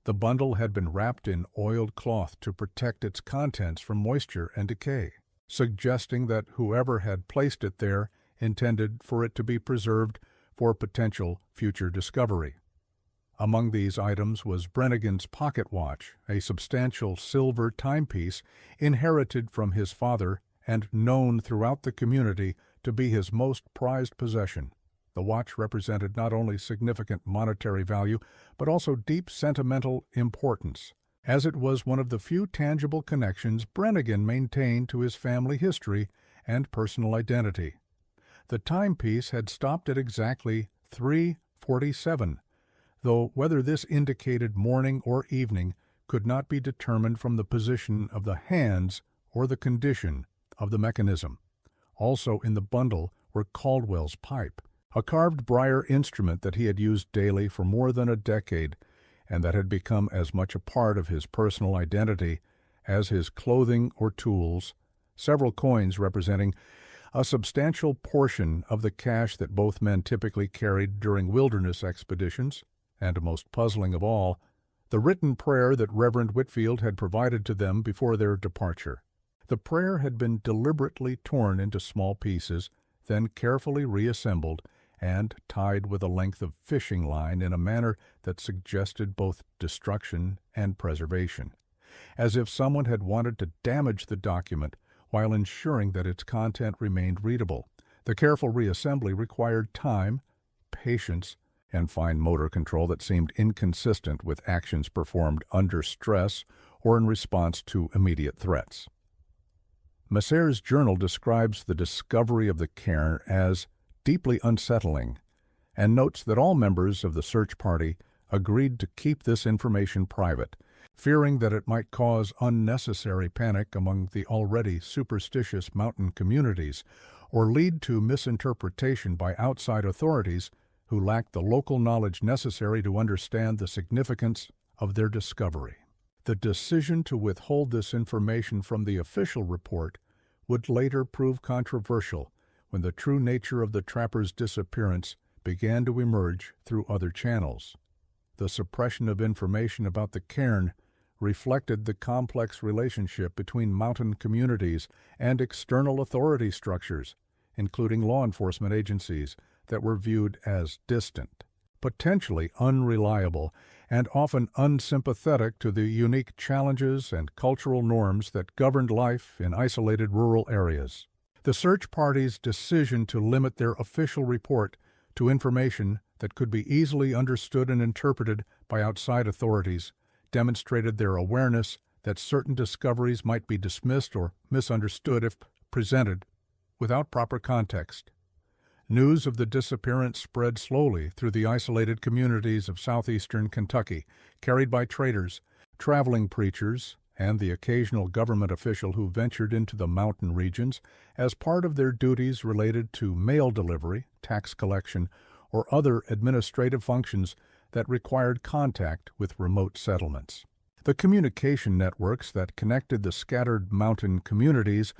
The bundle had been wrapped in oiled cloth to protect its contents from moisture and decay, suggesting that whoever had placed it there intended for it to be preserved for potential future discovery. Among these items was Brennan's pocket watch, a substantial silver timepiece inherited from his father and known throughout the community to be his most prized possession. The watch represented not only significant monetary value, but also deep sentimental importance, as it was one of the few tangible connections Brenan maintained to his family history and personal identity. The timepiece had stopped at exactly 3:47, though whether this indicated morning or evening could not be determined from the position of the hands or the condition of the mechanism. Also in the bundle were Caldwell's pipe, a carved briar instrument that he had used daily for more than a decade and that had become as much a part of his personal identity as his clothing or tools, several coins representing a substantial portion of the cash that both men typically carried during wilderness expeditions, and most puzzling of all, the written prayer that Reverend Whitfield had provided to them before their departure. The prayer had been deliberately torn into small pieces, then carefully reassembled and tied with a length of fishing line in a manner that suggested both destruction and preservation, as if someone had wanted to damage the document while ensuring that its content remained readable. The careful reassembly required time, patience, and fine motor control that seemed inconsistent with actions performed under stress or in response to immediate threats. Messer's journal describes the discovery of the cairn as deeply unsettling, and notes that all members of the search party agreed to keep this information private, fearing that it might cause unnecessary panic among the already superstitious mountain communities, or lead to misinterpretation by outside authorities who lack the local knowledge necessary to understand the significance of their discovery. The decision to withhold this information from the official report would later prove controversial when the true nature of the trapper's disappearance began to emerge through other channels. The suppression of information about the cairn reflected the complex relationship between mountain communities and external authority structures, including law enforcement agencies that were viewed as distant, potentially unreliable, and often unsympathetic to the unique challenges and cultural norms that governed life in isolated rural areas. The search party's decision to limit their official report to information that could be easily understood and interpreted by outside authorities demonstrated their awareness that certain discoveries might be dismissed or misunderstood if presented without proper context. News of the disappearance spread slowly through the isolated communities of southeastern Kentucky, carried by traders, traveling preachers, and the occasional government official who ventured into the mountain regions as part of their duties related to mail delivery, tax collection, or other administrative functions that required contact with remote settlements. The communication networks that connected the scattered mountain communities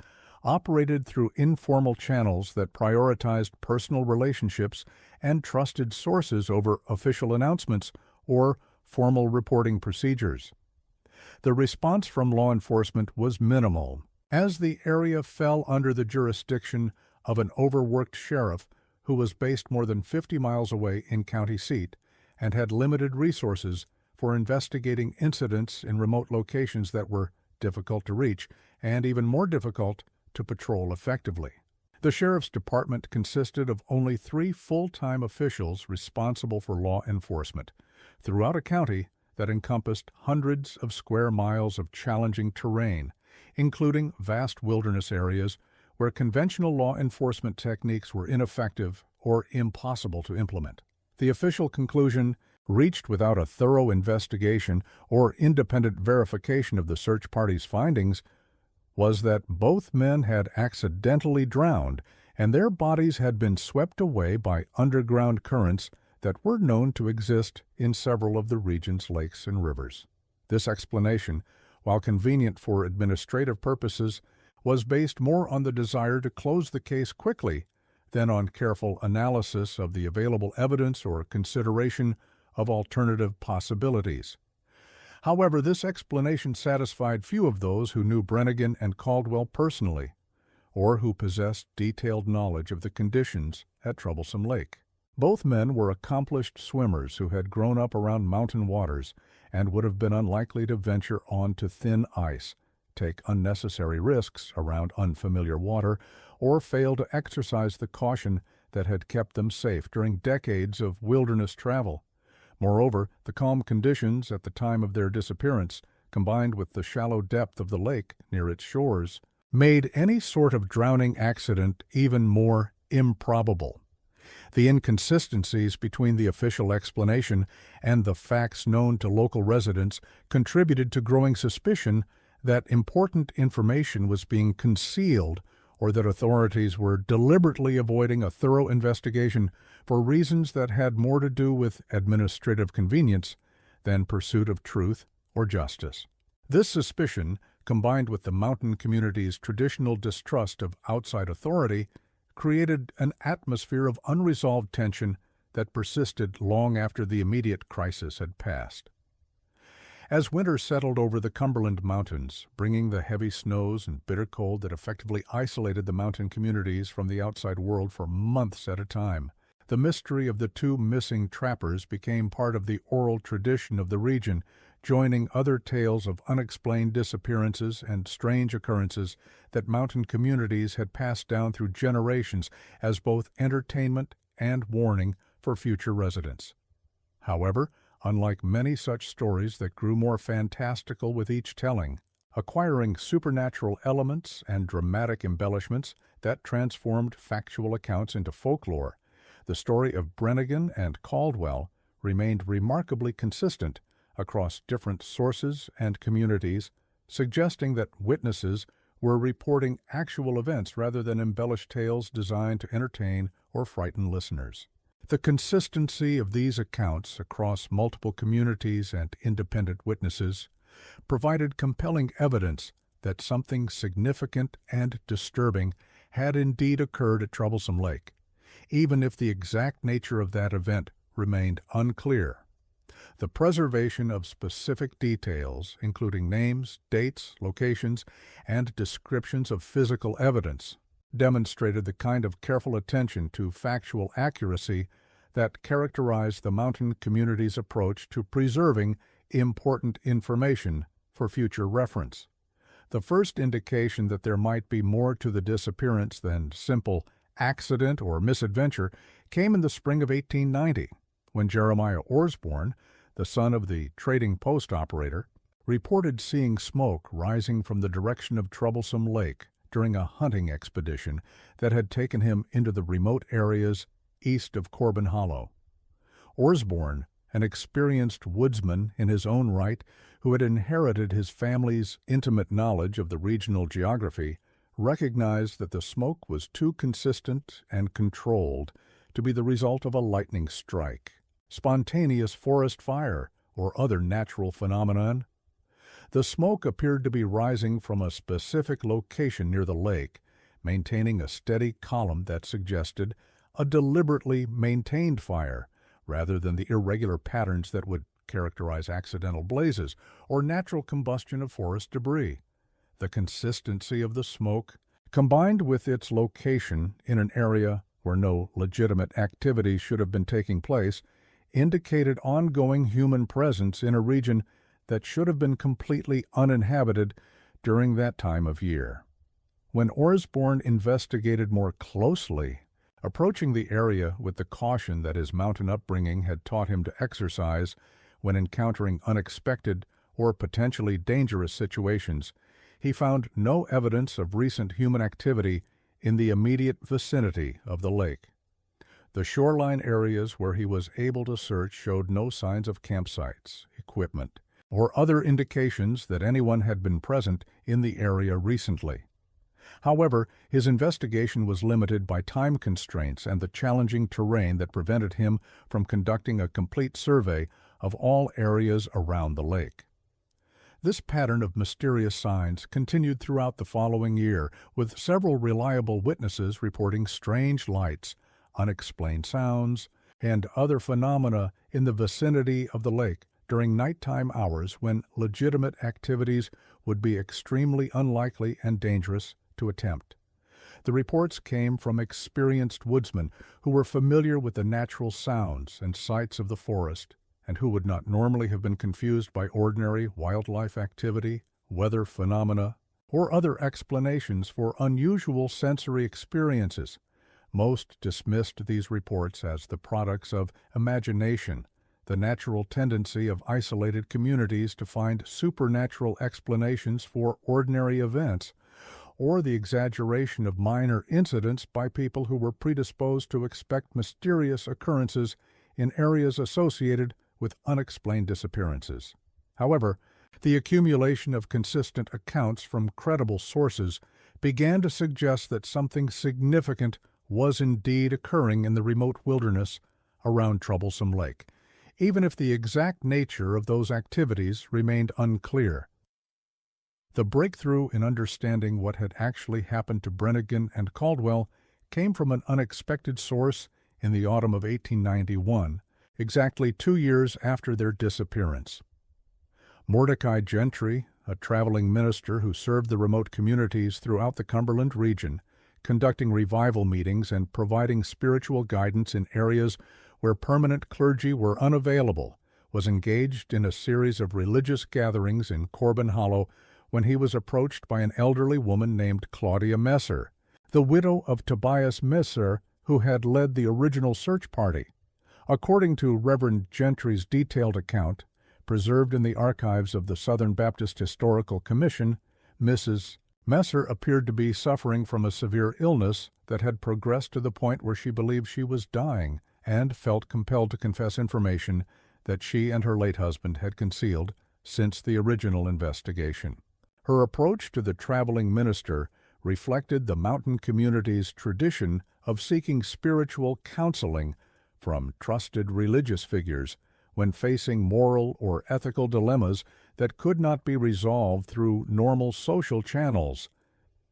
operated through informal channels that prioritized personal relationships and trusted sources over official announcements or formal reporting procedures. The response from law enforcement was minimal, as the area fell under the jurisdiction of an overworked sheriff who was based more than 50 miles away in county seat and had limited resources for investigating incidents in remote locations that were difficult to reach and even more difficult to patrol effectively. The sheriff's department consisted of only 3 full-time officials responsible for law enforcement throughout a county that encompassed hundreds of square miles of challenging terrain, including vast wilderness areas where conventional law enforcement techniques were ineffective or impossible to implement. The official conclusion, reached without a thorough investigation or independent verification of the search party's findings, was that both men had accidentally drowned and their bodies had been swept away by underground currents that were known to exist in several of the region's lakes and rivers. This explanation, while convenient for administrative purposes, was based more on the desire to close the case quickly than on careful analysis of the available evidence or consideration of alternative possibilities. However, this explanation satisfied few of those who knew Brenan and Caldwell personally, or who possessed detailed knowledge of the conditions at Troublesome Lake. Both men were accomplished swimmers who had grown up around mountain waters and would have been unlikely to venture onto thin ice, take unnecessary risks around unfamiliar water, or fail to exercise the caution that had kept them safe during decades of wilderness travel. Moreover, the calm conditions at the time of their disappearance, combined with the shallow depth of the lake near its shores, made any sort of drowning accident even more improbable. The inconsistencies between the official explanation and the facts known to local residents contributed to growing suspicion that important information was being concealed or that authorities were deliberately avoiding a thorough investigation for reasons that had more to do with administrative convenience than pursuit of truth or justice. This suspicion, combined with the mountain community's traditional distrust of outside authority, created an atmosphere of unresolved tension that persisted long after the immediate crisis had passed. As winter settled over the Cumberland Mountains, bringing the heavy snows and bitter cold that effectively isolated the mountain communities from the outside world for months at a time, the mystery of the 2 missing trappers became part of the oral tradition of the region, joining other tales of unexplained disappearances and strange occurrences that mountain communities had passed down through generations as both entertainment and warning for future residents. However, unlike many such stories that grew more fantastical with each telling, acquiring supernatural elements and dramatic embellishments that transformed factual accounts into folklore, the story of Brenan and Caldwell remained remarkably consistent across different sources and communities, suggesting that witnesses were reporting actual events rather than embellished tales designed to entertain or frighten listeners. The consistency of these accounts across multiple communities and independent witnesses provided compelling evidence that something significant and disturbing had indeed occurred at Troublesome Lake, even if the exact nature of that event remained unclear. The preservation of specific details, including names, dates, locations, and descriptions of physical evidence, demonstrated the kind of careful attention to factual accuracy that characterized the mountain community's approach to preserving important information for future reference. The first indication that there might be more to the disappearance than simple accident or misadventure came in the spring of 1890, when Jeremiah Osborne, the son of the trading post operator, reported seeing smoke rising from the direction of Troublesome Lake during a hunting expedition that had taken him into the remote areas east of Corbin Hollow. Osborne, an experienced woodsman in his own right who had inherited his family's intimate knowledge of the regional geography, recognized that the smoke was too consistent and controlled to be the result of a lightning strike, spontaneous forest fire, or other natural phenomenon. The smoke appeared to be rising from a specific location near the lake, maintaining a steady column that suggested a deliberately maintained fire, rather than the irregular patterns that would characterize accidental blazes or natural combustion of forest debris. The consistency of the smoke, combined with its location in an area where no legitimate activity should have been taking place, indicated ongoing human presence in a region that should have been completely uninhabited during that time of year. When Osborne investigated more closely, approaching the area with the caution that his mountain upbringing had taught him to exercise when encountering unexpected or potentially dangerous situations, he found no evidence of recent human activity in the immediate vicinity of the lake. The shoreline areas where he was able to search showed no signs of campsites, equipment, or other indications that anyone had been present in the area recently. However, his investigation was limited by time constraints and the challenging terrain that prevented him from conducting a complete survey of all areas around the lake. This pattern of mysterious signs continued throughout the following year, with several reliable witnesses reporting strange lights, unexplained sounds, and other phenomena in the vicinity of the lake during nighttime hours when legitimate activities would be extremely unlikely and dangerous to attempt. The reports came from experienced woodsmen who were familiar with the natural sounds and sights of the forest, and who would not normally have been confused by ordinary wildlife activity, weather phenomena, or other explanations for unusual sensory experiences. Most dismissed these reports as the products of imagination, the natural tendency of isolated communities to find supernatural explanations for ordinary events, or the exaggeration of minor incidents by people who were predisposed to expect mysterious occurrences in areas associated with unexplained disappearances. However, the accumulation of consistent accounts from credible sources began to suggest that something significant was indeed occurring in the remote wilderness around Troublesome Lake, even if the exact nature of those activities remained unclear. The breakthrough in understanding what had actually happened to Brenan and Caldwell came from an unexpected source in the autumn of 1891, exactly 2 years after their disappearance. Mordecai Gentry, a traveling minister who served the remote communities throughout the Cumberland region, conducting revival meetings and providing spiritual guidance in areas where permanent clergy were unavailable, was engaged in a series of religious gatherings in Corbin Hollow when he was approached by an elderly woman named Claudia Messer, the widow of Tobias Messer, who had led the original search party. According to Reverend Gentry's detailed account, preserved in the archives of the Southern Baptist Historical Commission, Mrs. Messer appeared to be suffering from a severe illness that had progressed to the point where she believed she was dying and felt compelled to confess information that she and her late husband had concealed since the original investigation. Her approach to the traveling minister reflected the mountain community's tradition of seeking spiritual counseling from trusted religious figures when facing moral or ethical dilemmas that could not be resolved through normal social channels.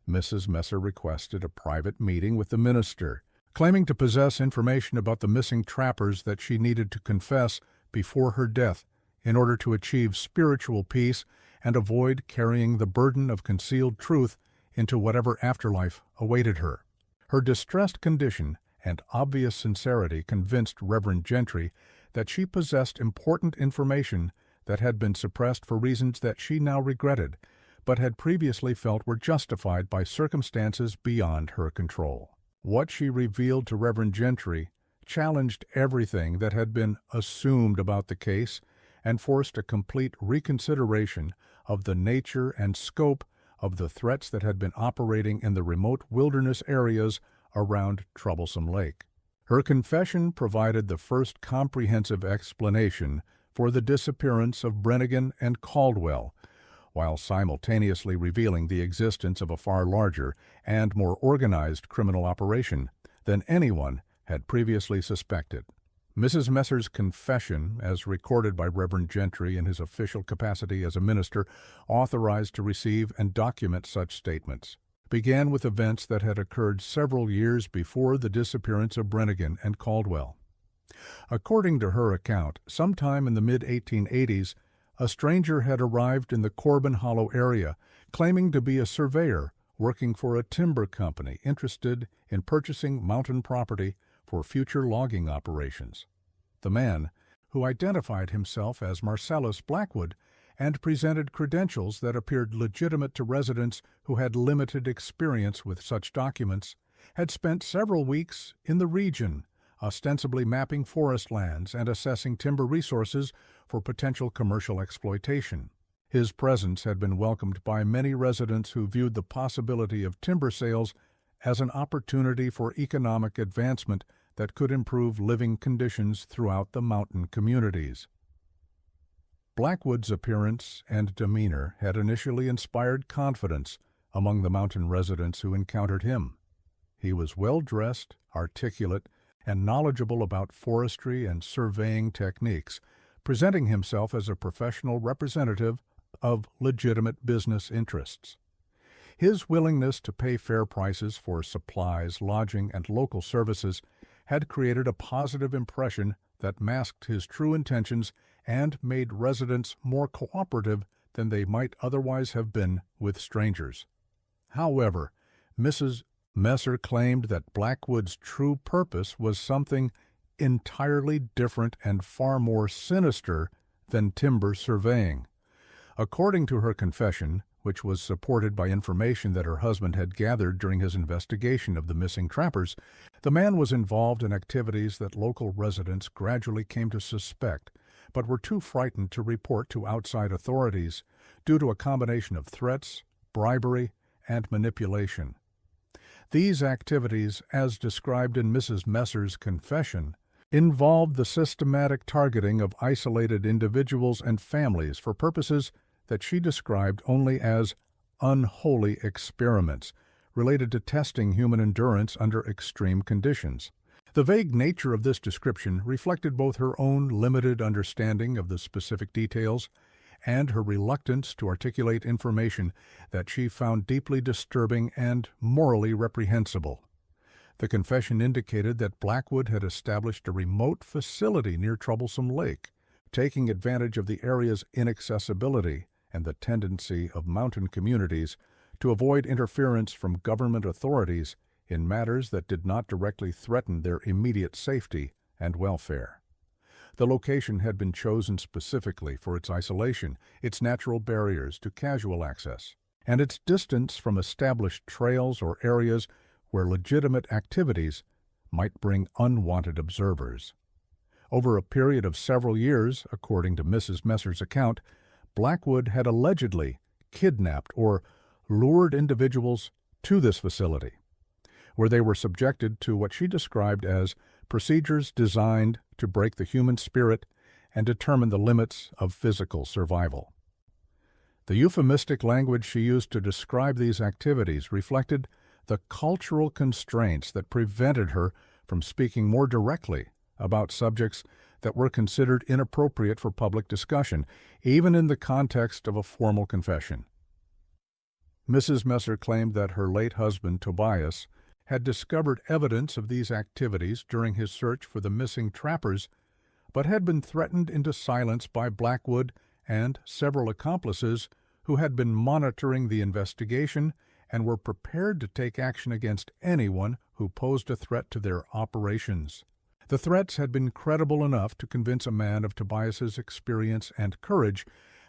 Mrs. Messer requested a private meeting with the minister, claiming to possess information about the missing trappers that she needed to confess before her death in order to achieve spiritual peace and avoid carrying the burden of concealed truth into whatever afterlife awaited her. Her distressed condition and obvious sincerity convinced Reverend Gentry that she possessed important information that had been suppressed for reasons that she now regretted, but had previously felt were justified by circumstances beyond her control. What she revealed to Reverend Gentry challenged everything that had been assumed about the case and forced a complete reconsideration of the nature and scope of the threats that had been operating in the remote wilderness areas around Troublesome Lake. Her confession provided the first comprehensive explanation for the disappearance of Brenan and Caldwell, while simultaneously revealing the existence of a far larger and more organized criminal operation than anyone had previously suspected. Mrs. Messer's confession, as recorded by Reverend Gentry in his official capacity as a minister authorized to receive and document such statements, began with events that had occurred several years before the disappearance of Brenan and Caldwell. According to her account, sometime in the mid-1880s, a stranger had arrived in the Corbin Hollow area, claiming to be a surveyor working for a timber company interested in purchasing mountain property for future logging operations. The man, who identified himself as Marcellus Blackwood and presented credentials that appeared legitimate to residents who had limited experience with such documents, had spent several weeks in the region, ostensibly mapping forest lands and assessing timber resources for potential commercial exploitation. His presence had been welcomed by many residents who viewed the possibility of timber sales as an opportunity for economic advancement that could improve living conditions throughout the mountain communities. Blackwood's appearance and demeanor had initially inspired confidence among the mountain residents who encountered him. He was well-dressed, articulate, and knowledgeable about forestry and surveying techniques, presenting himself as a professional representative of legitimate business interests. His willingness to pay fair prices for supplies, lodging, and local services had created a positive impression that masked his true intentions and made residents more cooperative than they might otherwise have been with strangers. However, Mrs. Messer claimed that Blackwood's true purpose was something entirely different and far more sinister than timber surveying. According to her confession, which was supported by information that her husband had gathered during his investigation of the missing trappers, the man was involved in activities that local residents gradually came to suspect, but were too frightened to report to outside authorities due to a combination of threats, bribery, and manipulation. These activities, as described in Mrs. Messer's confession, involved the systematic targeting of isolated individuals and families for purposes that she described only as unholy experiments related to testing human endurance under extreme conditions. The vague nature of this description reflected both her own limited understanding of the specific details and her reluctance to articulate information that she found deeply disturbing and morally reprehensible. The confession indicated that Blackwood had established a remote facility near Troublesome Lake, taking advantage of the area's inaccessibility and the tendency of mountain communities to avoid interference from government authorities in matters that did not directly threaten their immediate safety and welfare. The location had been chosen specifically for its isolation, its natural barriers to casual access, and its distance from established trails or areas where legitimate activities might bring unwanted observers. Over a period of several years, according to Mrs. Messer's account, Blackwood had allegedly kidnapped or lured individuals to this facility, where they were subjected to what she described as procedures designed to break the human spirit and determine the limits of physical survival. The euphemistic language she used to describe these activities reflected the cultural constraints that prevented her from speaking more directly about subjects that were considered inappropriate for public discussion, even in the context of a formal confession. Mrs. Messer claimed that her late husband, Tobias, had discovered evidence of these activities during his search for the missing trappers, but had been threatened into silence by Blackwood and several accomplices who had been monitoring the investigation and were prepared to take action against anyone who posed a threat to their operations. The threats had been credible enough to convince a man of Tobias's experience and courage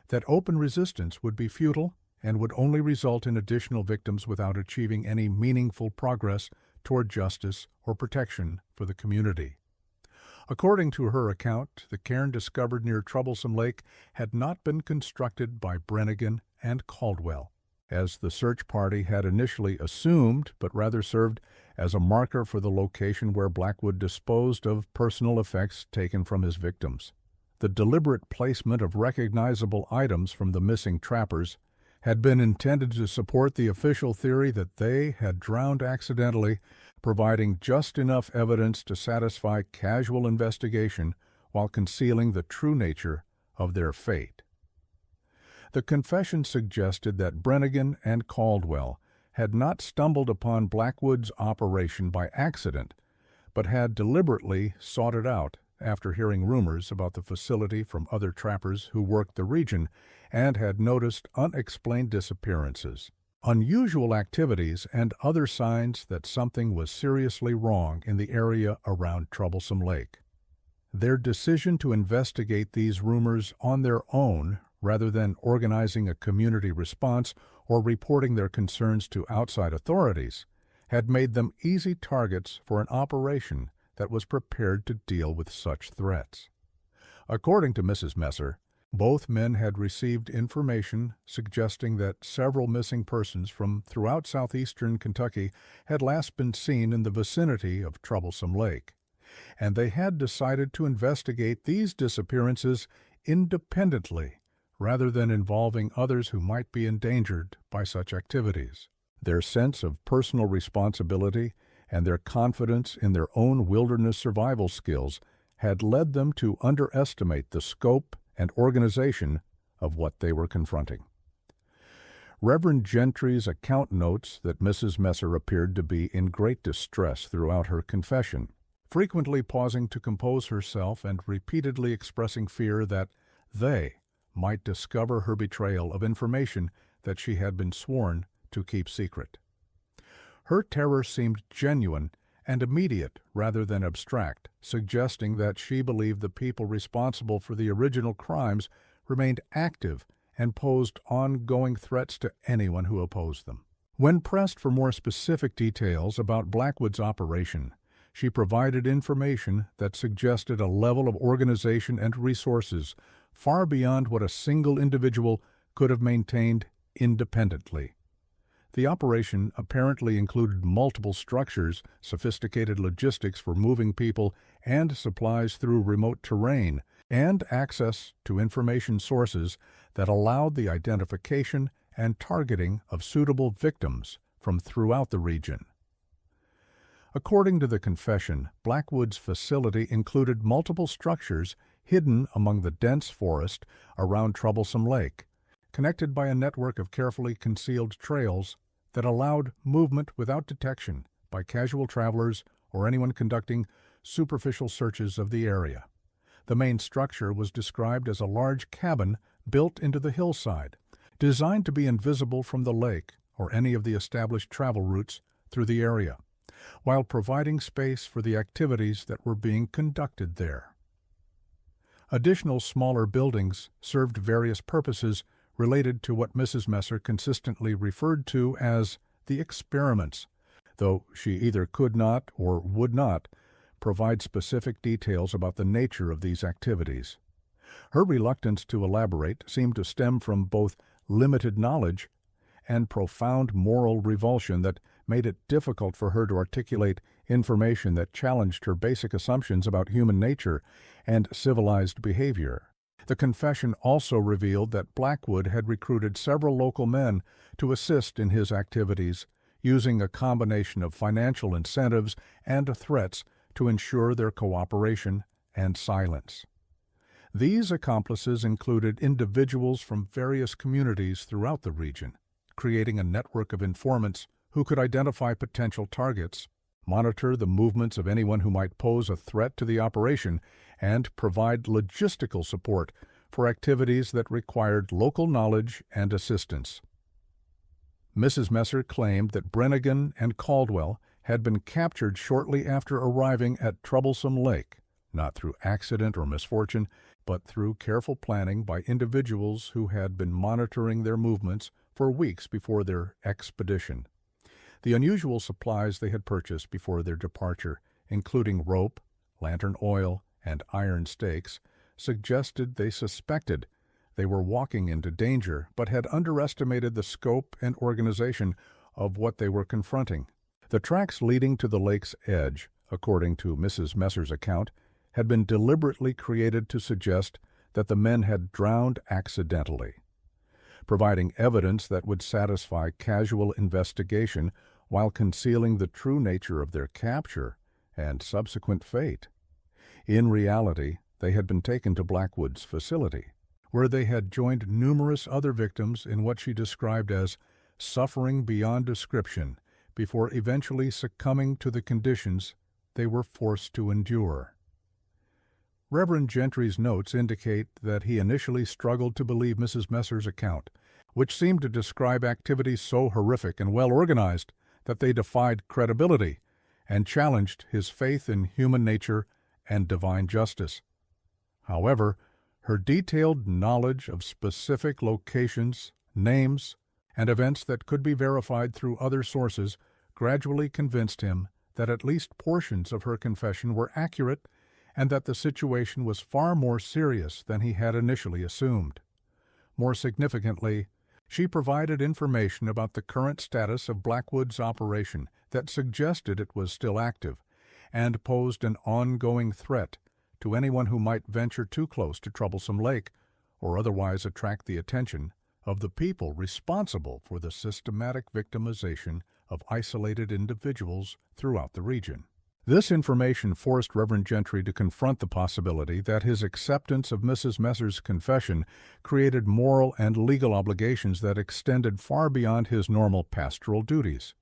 that open resistance would be futile and would only result in additional victims without achieving any meaningful progress toward justice or protection for the community. According to her account, the cairn discovered near Troublesome Lake had not been constructed by Brenan and Caldwell, as the search party had initially assumed, but rather served as a marker for the location where Blackwood disposed of personal effects taken from his victims. The deliberate placement of recognizable items from the missing trappers had been intended to support the official theory that they had drowned accidentally, providing just enough evidence to satisfy casual investigation while concealing the true nature of their fate. The confession suggested that Brenan and Caldwell had not stumbled upon Blackwood's operation by accident, but had deliberately sought it out after hearing rumors about the facility from other trappers who worked the region and had noticed unexplained disappearances, unusual activities, and other signs that something was seriously wrong in the area around Troublesome Lake. Their decision to investigate these rumors on their own rather than organizing a community response or reporting their concerns to outside authorities had made them easy targets for an operation that was prepared to deal with such threats. According to Mrs. Messer, both men had received information suggesting that several missing persons from throughout southeastern Kentucky had last been seen in the vicinity of Troublesome Lake, and they had decided to investigate these disappearances independently rather than involving others who might be endangered by such activities. Their sense of personal responsibility and their confidence in their own wilderness survival skills had led them to underestimate the scope and organization of what they were confronting. Reverend Gentry's account notes that Mrs. Messer appeared to be in great distress throughout her confession, frequently pausing to compose herself and repeatedly expressing fear that they might discover her betrayal of information that she had been sworn to keep secret. Her terror seemed genuine and immediate rather than abstract, suggesting that she believed the people responsible for the original crimes remained active and posed ongoing threats to anyone who opposed them. When pressed for more specific details about Blackwood's operation, she provided information that suggested a level of organization and resources far beyond what a single individual could have maintained independently. The operation apparently included multiple structures, sophisticated logistics for moving people and supplies through remote terrain, and access to information sources that allowed the identification and targeting of suitable victims from throughout the region. According to the confession, Blackwood's facility included multiple structures hidden among the dense forest around Troublesome Lake, connected by a network of carefully concealed trails that allowed movement without detection by casual travelers or anyone conducting superficial searches of the area. The main structure was described as a large cabin built into the hillside, designed to be invisible from the lake or any of the established travel routes through the area, while providing space for the activities that were being conducted there. Additional smaller buildings served various purposes related to what Mrs. Messer consistently referred to as the experiments, though she either could not or would not provide specific details about the nature of these activities. Her reluctance to elaborate seemed to stem from both limited knowledge and profound moral revulsion that made it difficult for her to articulate information that challenged her basic assumptions about human nature and civilized behavior. The confession also revealed that Blackwood had recruited several local men to assist in his activities, using a combination of financial incentives and threats to ensure their cooperation and silence. These accomplices included individuals from various communities throughout the region, creating a network of informants who could identify potential targets, monitor the movements of anyone who might pose a threat to the operation, and provide logistical support for activities that required local knowledge and assistance. Mrs. Messer claimed that Brenan and Caldwell had been captured shortly after arriving at Troublesome Lake, not through accident or misfortune, but through careful planning by individuals who had been monitoring their movements for weeks before their expedition. The unusual supplies they had purchased before their departure, including rope, lantern oil, and iron stakes, suggested they suspected they were walking into danger but had underestimated the scope and organization of what they were confronting. The tracks leading to the lake's edge, according to Mrs. Messer's account, had been deliberately created to suggest that the men had drowned accidentally, providing evidence that would satisfy casual investigation while concealing the true nature of their capture and subsequent fate. In reality, they had been taken to Blackwood's facility, where they had joined numerous other victims in what she described as suffering beyond description before eventually succumbing to the conditions they were forced to endure. Reverend Gentry's notes indicate that he initially struggled to believe Mrs. Messer's account, which seemed to describe activities so horrific and well-organized that they defied credibility and challenged his faith in human nature and divine justice. However, her detailed knowledge of specific locations, names, and events that could be verified through other sources gradually convinced him that at least portions of her confession were accurate and that the situation was far more serious than he had initially assumed. More significantly, she provided information about the current status of Blackwood's operation that suggested it was still active and posed an ongoing threat to anyone who might venture too close to Troublesome Lake or otherwise attract the attention of the people responsible for the systematic victimization of isolated individuals throughout the region. This information forced Reverend Gentry to confront the possibility that his acceptance of Mrs. Messer's confession created moral and legal obligations that extended far beyond his normal pastoral duties.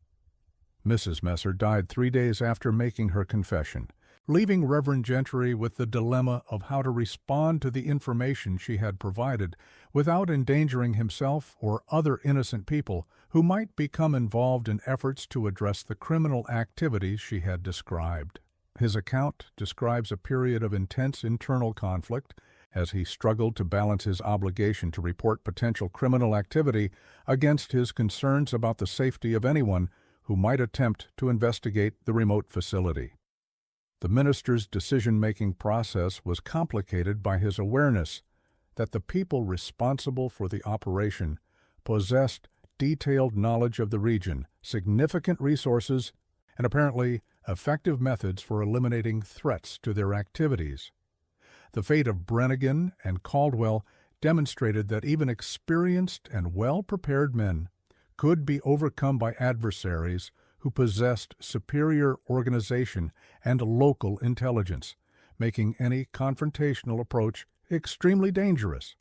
Mrs. Messer died 3 days after making her confession, leaving Reverend Gentry with the dilemma of how to respond to the information she had provided without endangering himself or other innocent people who might become involved in efforts to address the criminal activities she had described. His account describes a period of intense internal conflict as he struggled to balance his obligation to report potential criminal activity against his concerns about the safety of anyone who might attempt to investigate the remote facility. The minister's decision-making process was complicated by his awareness that the people responsible for the operation possessed detailed knowledge of the region, significant resources, and apparently effective methods for eliminating threats to their activities. The fate of Brenan and Caldwell demonstrated that even experienced and well-prepared men could be overcome by adversaries who possessed superior organization and local intelligence, making any confrontational approach extremely dangerous.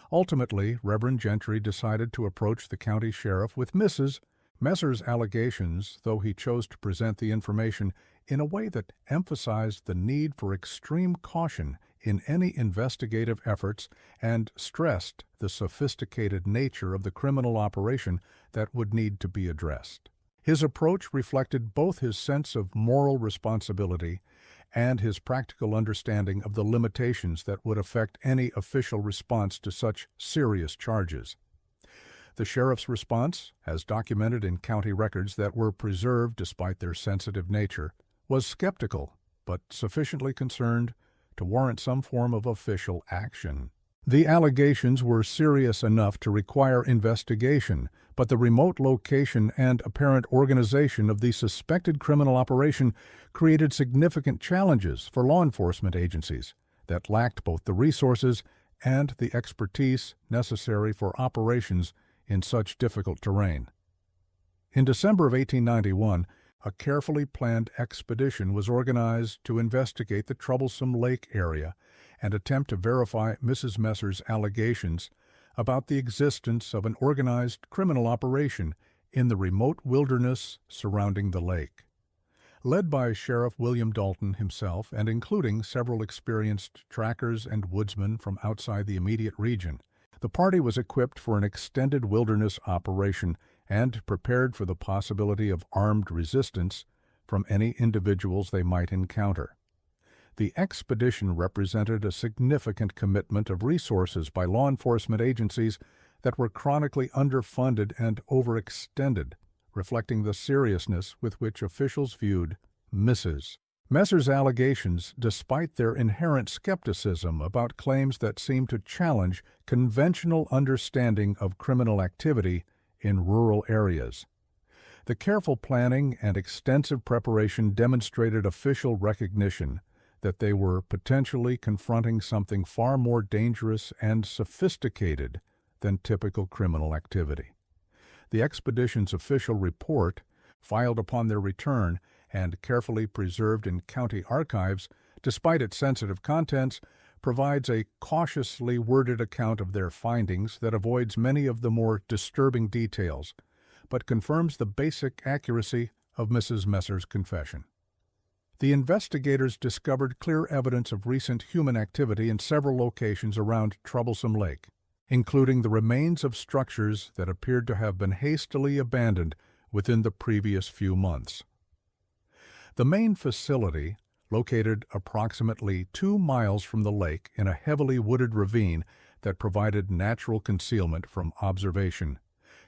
Ultimately, Reverend Gentry decided to approach the county sheriff with Mrs. Messer's allegations, though he chose to present the information in a way that emphasized the need for extreme caution in any investigative efforts and stressed the sophisticated nature of the criminal operation that would need to be addressed. His approach reflected both his sense of moral responsibility and his practical understanding of the limitations that would affect any official response to such serious charges. The sheriff's response, as documented in county records that were preserved despite their sensitive nature, was skeptical but sufficiently concerned to warrant some form of official action. The allegations were serious enough to require investigation, but the remote location and apparent organization of the suspected criminal operation created significant challenges for law enforcement agencies that lacked both the resources and the expertise necessary for operations in such difficult terrain. In December of 1891, a carefully planned expedition was organized to investigate the Troublesome Lake area and attempt to verify Mrs. Messer's allegations about the existence of an organized criminal operation in the remote wilderness surrounding the lake. Led by Sheriff William Dalton himself and including several experienced trackers and woodsmen from outside the immediate region, the party was equipped for an extended wilderness operation and prepared for the possibility of armed resistance from any individuals they might encounter. The expedition represented a significant commitment of resources by law enforcement agencies that were chronically underfunded and overextended, reflecting the seriousness with which officials viewed Mrs. Messer's allegations, despite their inherent skepticism about claims that seemed to challenge conventional understanding of criminal activity in rural areas. The careful planning and extensive preparation demonstrated official recognition that they were potentially confronting something far more dangerous and sophisticated than typical criminal activity. The expedition's official report, filed upon their return and carefully preserved in county archives, despite its sensitive contents, provides a cautiously worded account of their findings that avoids many of the more disturbing details, but confirms the basic accuracy of Mrs. Messer's confession. The investigators discovered clear evidence of recent human activity in several locations around Troublesome Lake, including the remains of structures that appeared to have been hastily abandoned within the previous few months. The main facility, located approximately 2 miles from the lake in a heavily wooded ravine that provided natural concealment from observation,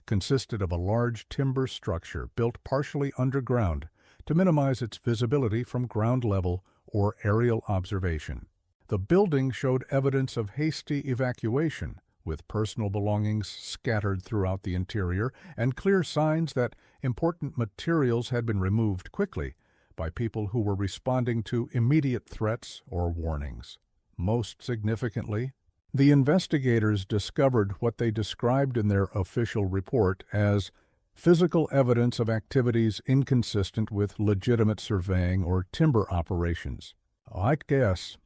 consisted of a large timber structure built partially underground to minimize its visibility from ground level or aerial observation. The building showed evidence of hasty evacuation, with personal belongings scattered throughout the interior and clear signs that important materials had been removed quickly by people who were responding to immediate threats or warnings. Most significantly, the investigators discovered what they described in their official report as physical evidence of activities inconsistent with legitimate surveying or timber operations. I guess,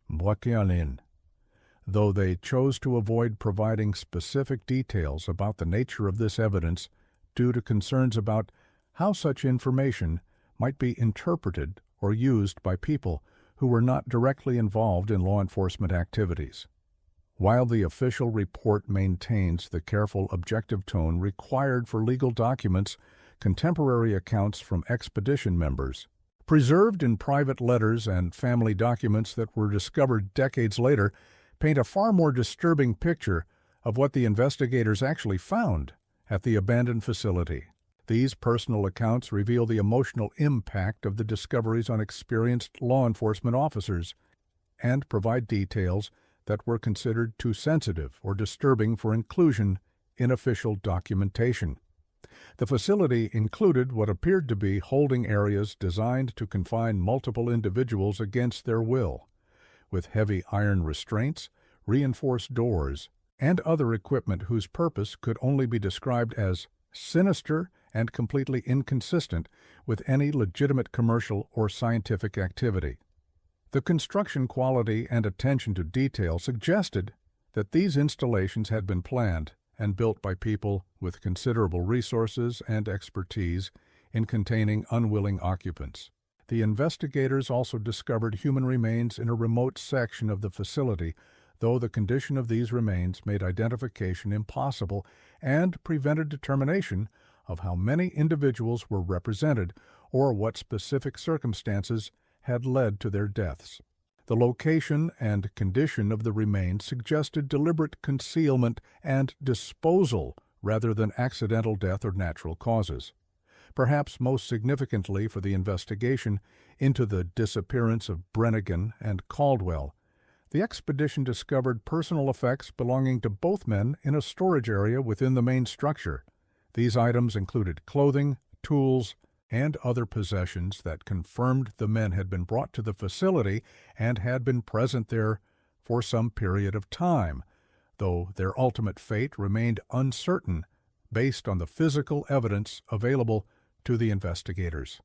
though they chose to avoid providing specific details about the nature of this evidence due to concerns about how such information might be interpreted or used by people who were not directly involved in law enforcement activities. While the official report maintains the careful, objective tone required for legal documents, contemporary accounts from expedition members, preserved in private letters and family documents that were discovered decades later, paint a far more disturbing picture of what the investigators actually found at the abandoned facility. These personal accounts reveal the emotional impact of the discoveries on experienced law enforcement officers and provide details that were considered too sensitive or disturbing for inclusion in official documentation. The facility included what appeared to be holding areas designed to confine multiple individuals against their will, with heavy iron restraints, reinforced doors, and other equipment whose purpose could only be described as sinister and completely inconsistent with any legitimate commercial or scientific activity. The construction quality and attention to detail suggested that these installations had been planned and built by people with considerable resources and expertise in containing unwilling occupants. The investigators also discovered human remains in a remote section of the facility, though the condition of these remains made identification impossible and prevented determination of how many individuals were represented or what specific circumstances had led to their deaths. The location and condition of the remains suggested deliberate concealment and disposal rather than accidental death or natural causes. Perhaps most significantly for the investigation into the disappearance of Brenan and Caldwell, the expedition discovered personal effects belonging to both men in a storage area within the main structure. These items included clothing, tools, and other possessions that confirmed the men had been brought to the facility and had been present there for some period of time, though their ultimate fate remained uncertain based on the physical evidence available to the investigators.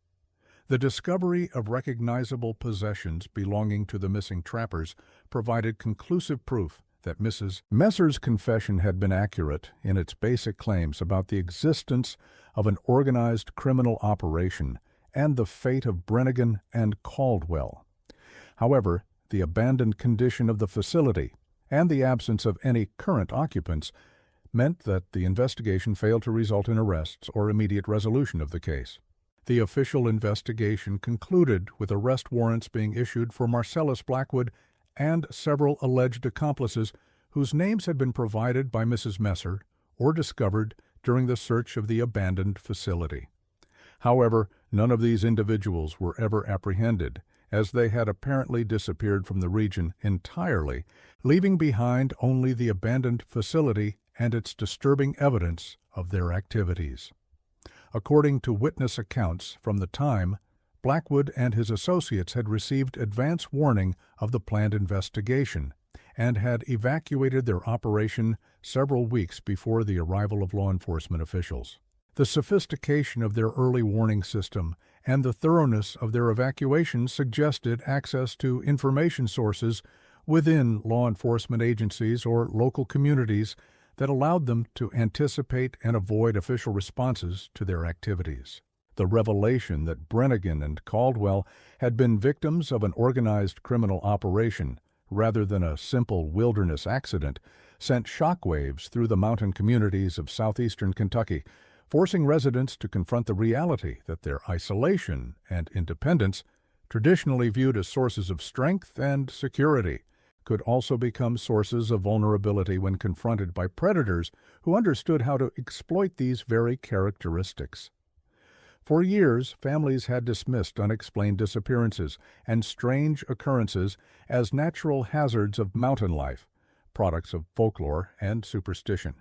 The discovery of recognizable possessions belonging to the missing trappers provided conclusive proof that Mrs. Messer's confession had been accurate in its basic claims about the existence of an organized criminal operation and the fate of Brenan and Caldwell. However, the abandoned condition of the facility and the absence of any current occupants meant that the investigation failed to result in arrests or immediate resolution of the case. The official investigation concluded with arrest warrants being issued for Marcellus Blackwood and several alleged accomplices whose names had been provided by Mrs. Messer or discovered during the search of the abandoned facility. However, none of these individuals were ever apprehended, as they had apparently disappeared from the region entirely, leaving behind only the abandoned facility and its disturbing evidence of their activities. According to witness accounts from the time, Blackwood and his associates had received advance warning of the planned investigation and had evacuated their operation several weeks before the arrival of law enforcement officials. The sophistication of their early warning system and the thoroughness of their evacuation suggested access to information sources within law enforcement agencies or local communities that allowed them to anticipate and avoid official responses to their activities. The revelation that Brenan and Caldwell had been victims of an organized criminal operation rather than a simple wilderness accident sent shockwaves through the mountain communities of southeastern Kentucky, forcing residents to confront the reality that their isolation and independence, traditionally viewed as sources of strength and security, could also become sources of vulnerability when confronted by predators who understood how to exploit these very characteristics. For years, families had dismissed unexplained disappearances and strange occurrences as natural hazards of mountain life, products of folklore and superstition,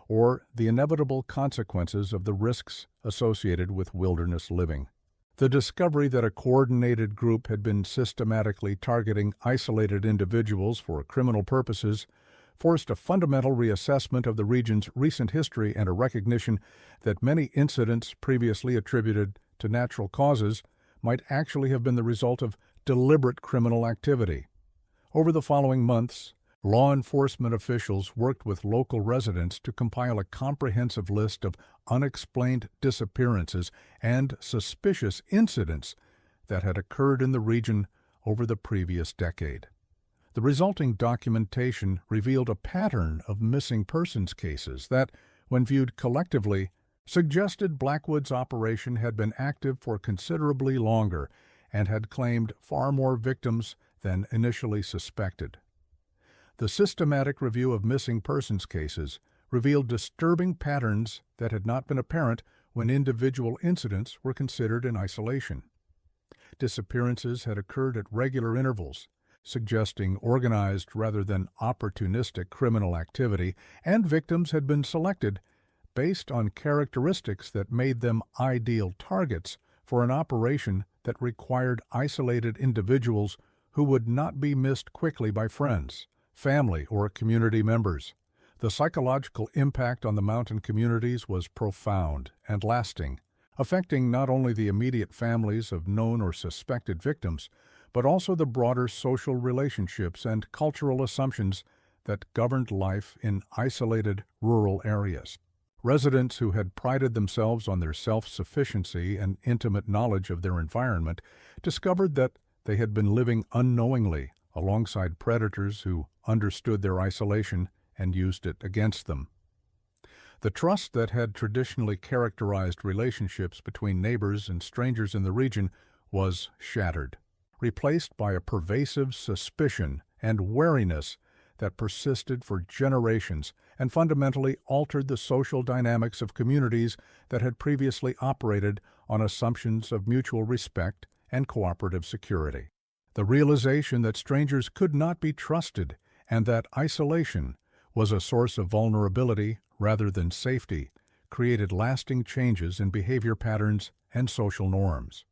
or the inevitable consequences of the risks associated with wilderness living. The discovery that a coordinated group had been systematically targeting isolated individuals for criminal purposes forced a fundamental reassessment of the region's recent history and a recognition that many incidents previously attributed to natural causes might actually have been the result of deliberate criminal activity. Over the following months, law enforcement officials worked with local residents to compile a comprehensive list of unexplained disappearances and suspicious incidents that had occurred in the region over the previous decade. The resulting documentation revealed a pattern of missing persons cases that, when viewed collectively, suggested Blackwood's operation had been active for considerably longer and had claimed far more victims than initially suspected. The systematic review of missing persons cases revealed disturbing patterns that had not been apparent when individual incidents were considered in isolation. Disappearances had occurred at regular intervals, suggesting organized rather than opportunistic criminal activity, and victims had been selected based on characteristics that made them ideal targets for an operation that required isolated individuals who would not be missed quickly by friends, family, or community members. The psychological impact on the mountain communities was profound and lasting, affecting not only the immediate families of known or suspected victims, but also the broader social relationships and cultural assumptions that governed life in isolated rural areas. Residents who had prided themselves on their self-sufficiency and intimate knowledge of their environment discovered that they had been living unknowingly alongside predators who understood their isolation and used it against them. The trust that had traditionally characterized relationships between neighbors and strangers in the region was shattered, replaced by a pervasive suspicion and wariness that persisted for generations and fundamentally altered the social dynamics of communities that had previously operated on assumptions of mutual respect and cooperative security. The realization that strangers could not be trusted and that isolation was a source of vulnerability rather than safety created lasting changes in behavior patterns and social norms.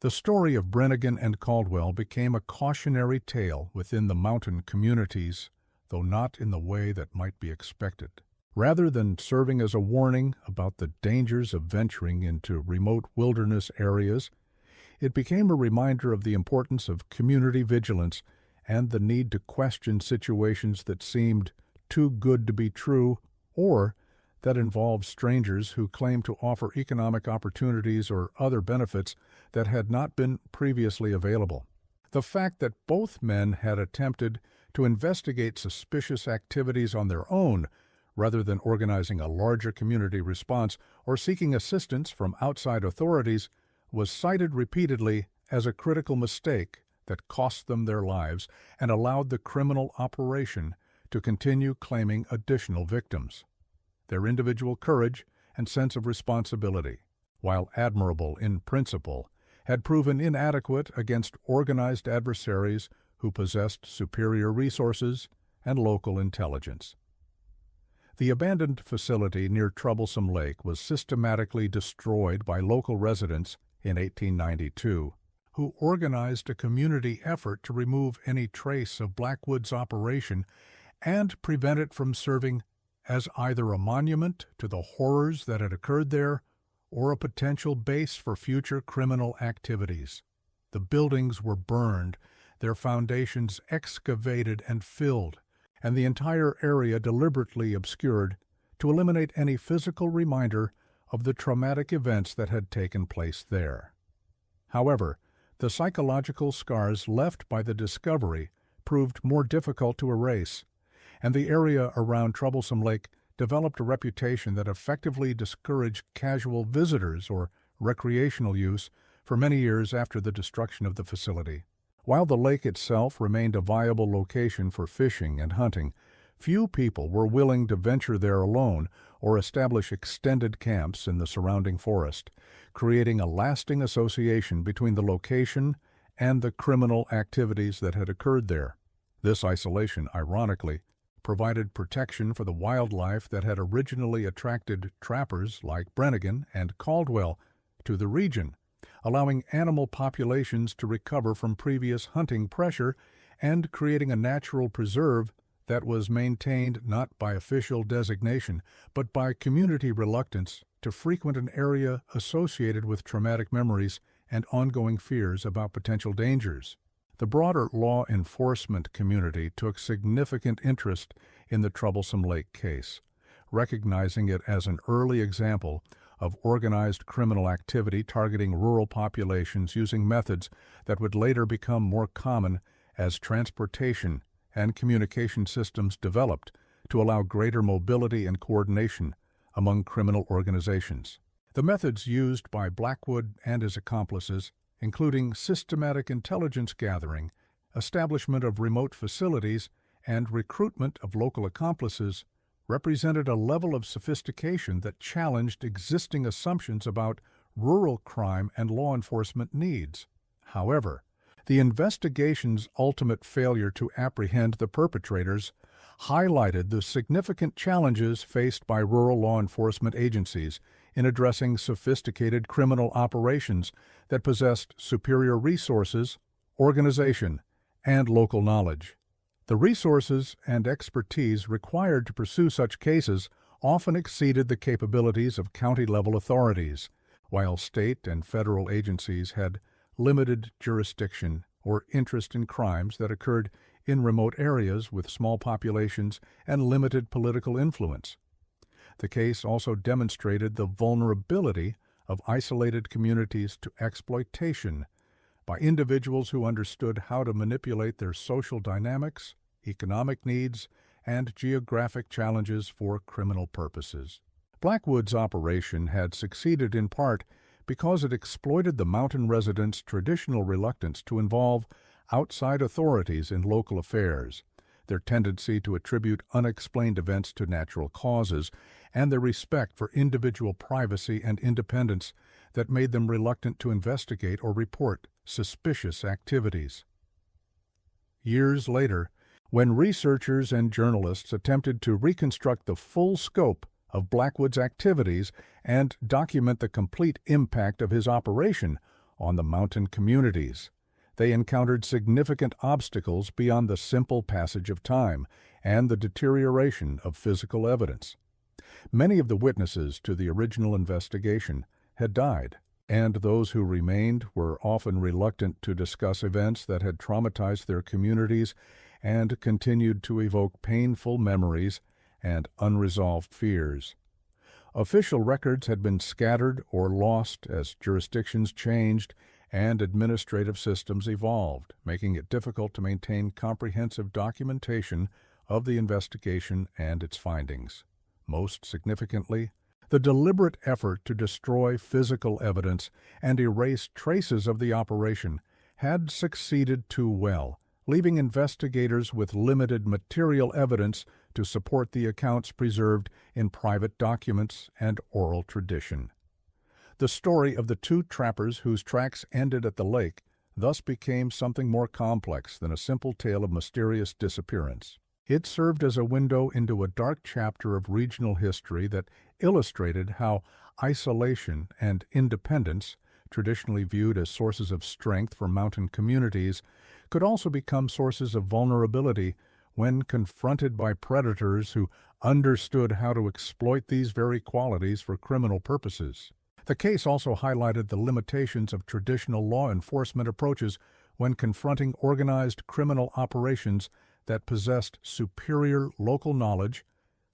The story of Brenan and Caldwell became a cautionary tale within the mountain communities though not in the way that might be expected. Rather than serving as a warning about the dangers of venturing into remote wilderness areas, it became a reminder of the importance of community vigilance and the need to question situations that seemed too good to be true or that involved strangers who claimed to offer economic opportunities or other benefits that had not been previously available. The fact that both men had attempted to investigate suspicious activities on their own rather than organizing a larger community response or seeking assistance from outside authorities was cited repeatedly as a critical mistake that cost them their lives and allowed the criminal operation to continue claiming additional victims. Their individual courage and sense of responsibility, while admirable in principle, had proven inadequate against organized adversaries who possessed superior resources and local intelligence. The abandoned facility near Troublesome Lake was systematically destroyed by local residents in 1892, who organized a community effort to remove any trace of Backwoods' operation and prevent it from serving as either a monument to the horrors that had occurred there or a potential base for future criminal activities. The buildings were burned, their foundations excavated and filled, and the entire area deliberately obscured to eliminate any physical reminder of the traumatic events that had taken place there. However, the psychological scars left by the discovery proved more difficult to erase, and the area around Troublesome Lake developed a reputation that effectively discouraged casual visitors or recreational use for many years after the destruction of the facility. While the lake itself remained a viable location for fishing and hunting, few people were willing to venture there alone or establish extended camps in the surrounding forest, creating a lasting association between the location and the criminal activities that had occurred there. This isolation, ironically, provided protection for the wildlife that had originally attracted trappers like Brenan and Caldwell to the region, allowing animal populations to recover from previous hunting pressure and creating a natural preserve that was maintained not by official designation, but by community reluctance to frequent an area associated with traumatic memories and ongoing fears about potential dangers. The broader law enforcement community took significant interest in the Troublesome Lake case, recognizing it as an early example of organized criminal activity targeting rural populations using methods that would later become more common as transportation and communication systems developed to allow greater mobility and coordination among criminal organizations. The methods used by Blackwood and his accomplices, including systematic intelligence gathering, establishment of remote facilities, and recruitment of local accomplices, represented a level of sophistication that challenged existing assumptions about rural crime and law enforcement needs. However, the investigation's ultimate failure to apprehend the perpetrators highlighted the significant challenges faced by rural law enforcement agencies in addressing sophisticated criminal operations that possessed superior resources, organization, and local knowledge. The resources and expertise required to pursue such cases often exceeded the capabilities of county-level authorities, while state and federal agencies had limited jurisdiction or interest in crimes that occurred in remote areas with small populations and limited political influence. The case also demonstrated the vulnerability of isolated communities to exploitation by individuals who understood how to manipulate their social dynamics, economic needs, and geographic challenges for criminal purposes. Blackwood's operation had succeeded in part because it exploited the mountain residents' traditional reluctance to involve outside authorities in local affairs, their tendency to attribute unexplained events to natural causes, and their respect for individual privacy and independence that made them reluctant to investigate or report suspicious activities. Years later, when researchers and journalists attempted to reconstruct the full scope of Blackwood's activities and document the complete impact of his operation on the mountain communities, They encountered significant obstacles beyond the simple passage of time and the deterioration of physical evidence. Many of the witnesses to the original investigation had died, and those who remained were often reluctant to discuss events that had traumatized their communities and continued to evoke painful memories and unresolved fears. Official records had been scattered or lost as jurisdictions changed and administrative systems evolved, making it difficult to maintain comprehensive documentation of the investigation and its findings. Most significantly, the deliberate effort to destroy physical evidence and erase traces of the operation had succeeded too well, leaving investigators with limited material evidence to support the accounts preserved in private documents and oral tradition. The story of the two trappers whose tracks ended at the lake thus became something more complex than a simple tale of mysterious disappearance. It served as a window into a dark chapter of regional history that illustrated how isolation and independence, traditionally viewed as sources of strength for mountain communities, could also become sources of vulnerability when confronted by predators who understood how to exploit these very qualities for criminal purposes. The case also highlighted the limitations of traditional law enforcement approaches when confronting organized criminal operations that possessed superior local knowledge,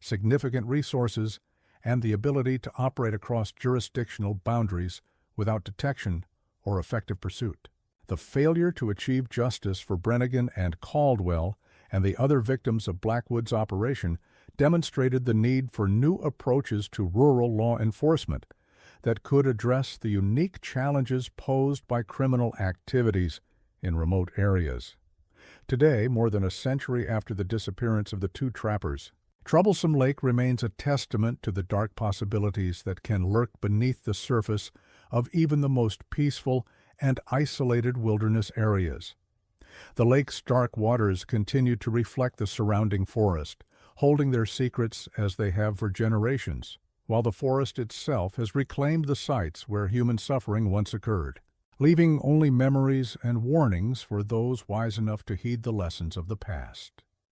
significant resources, and the ability to operate across jurisdictional boundaries without detection or effective pursuit. The failure to achieve justice for Brenan and Caldwell and the other victims of Backwoods' operation demonstrated the need for new approaches to rural law enforcement that could address the unique challenges posed by criminal activities in remote areas. Today, more than a century after the disappearance of the two trappers, Troublesome Lake remains a testament to the dark possibilities that can lurk beneath the surface of even the most peaceful and isolated wilderness areas. The lake's dark waters continue to reflect the surrounding forest, holding their secrets as they have for generations, while the forest itself has reclaimed the sites where human suffering once occurred, leaving only memories and warnings for those wise enough to heed the lessons of the past.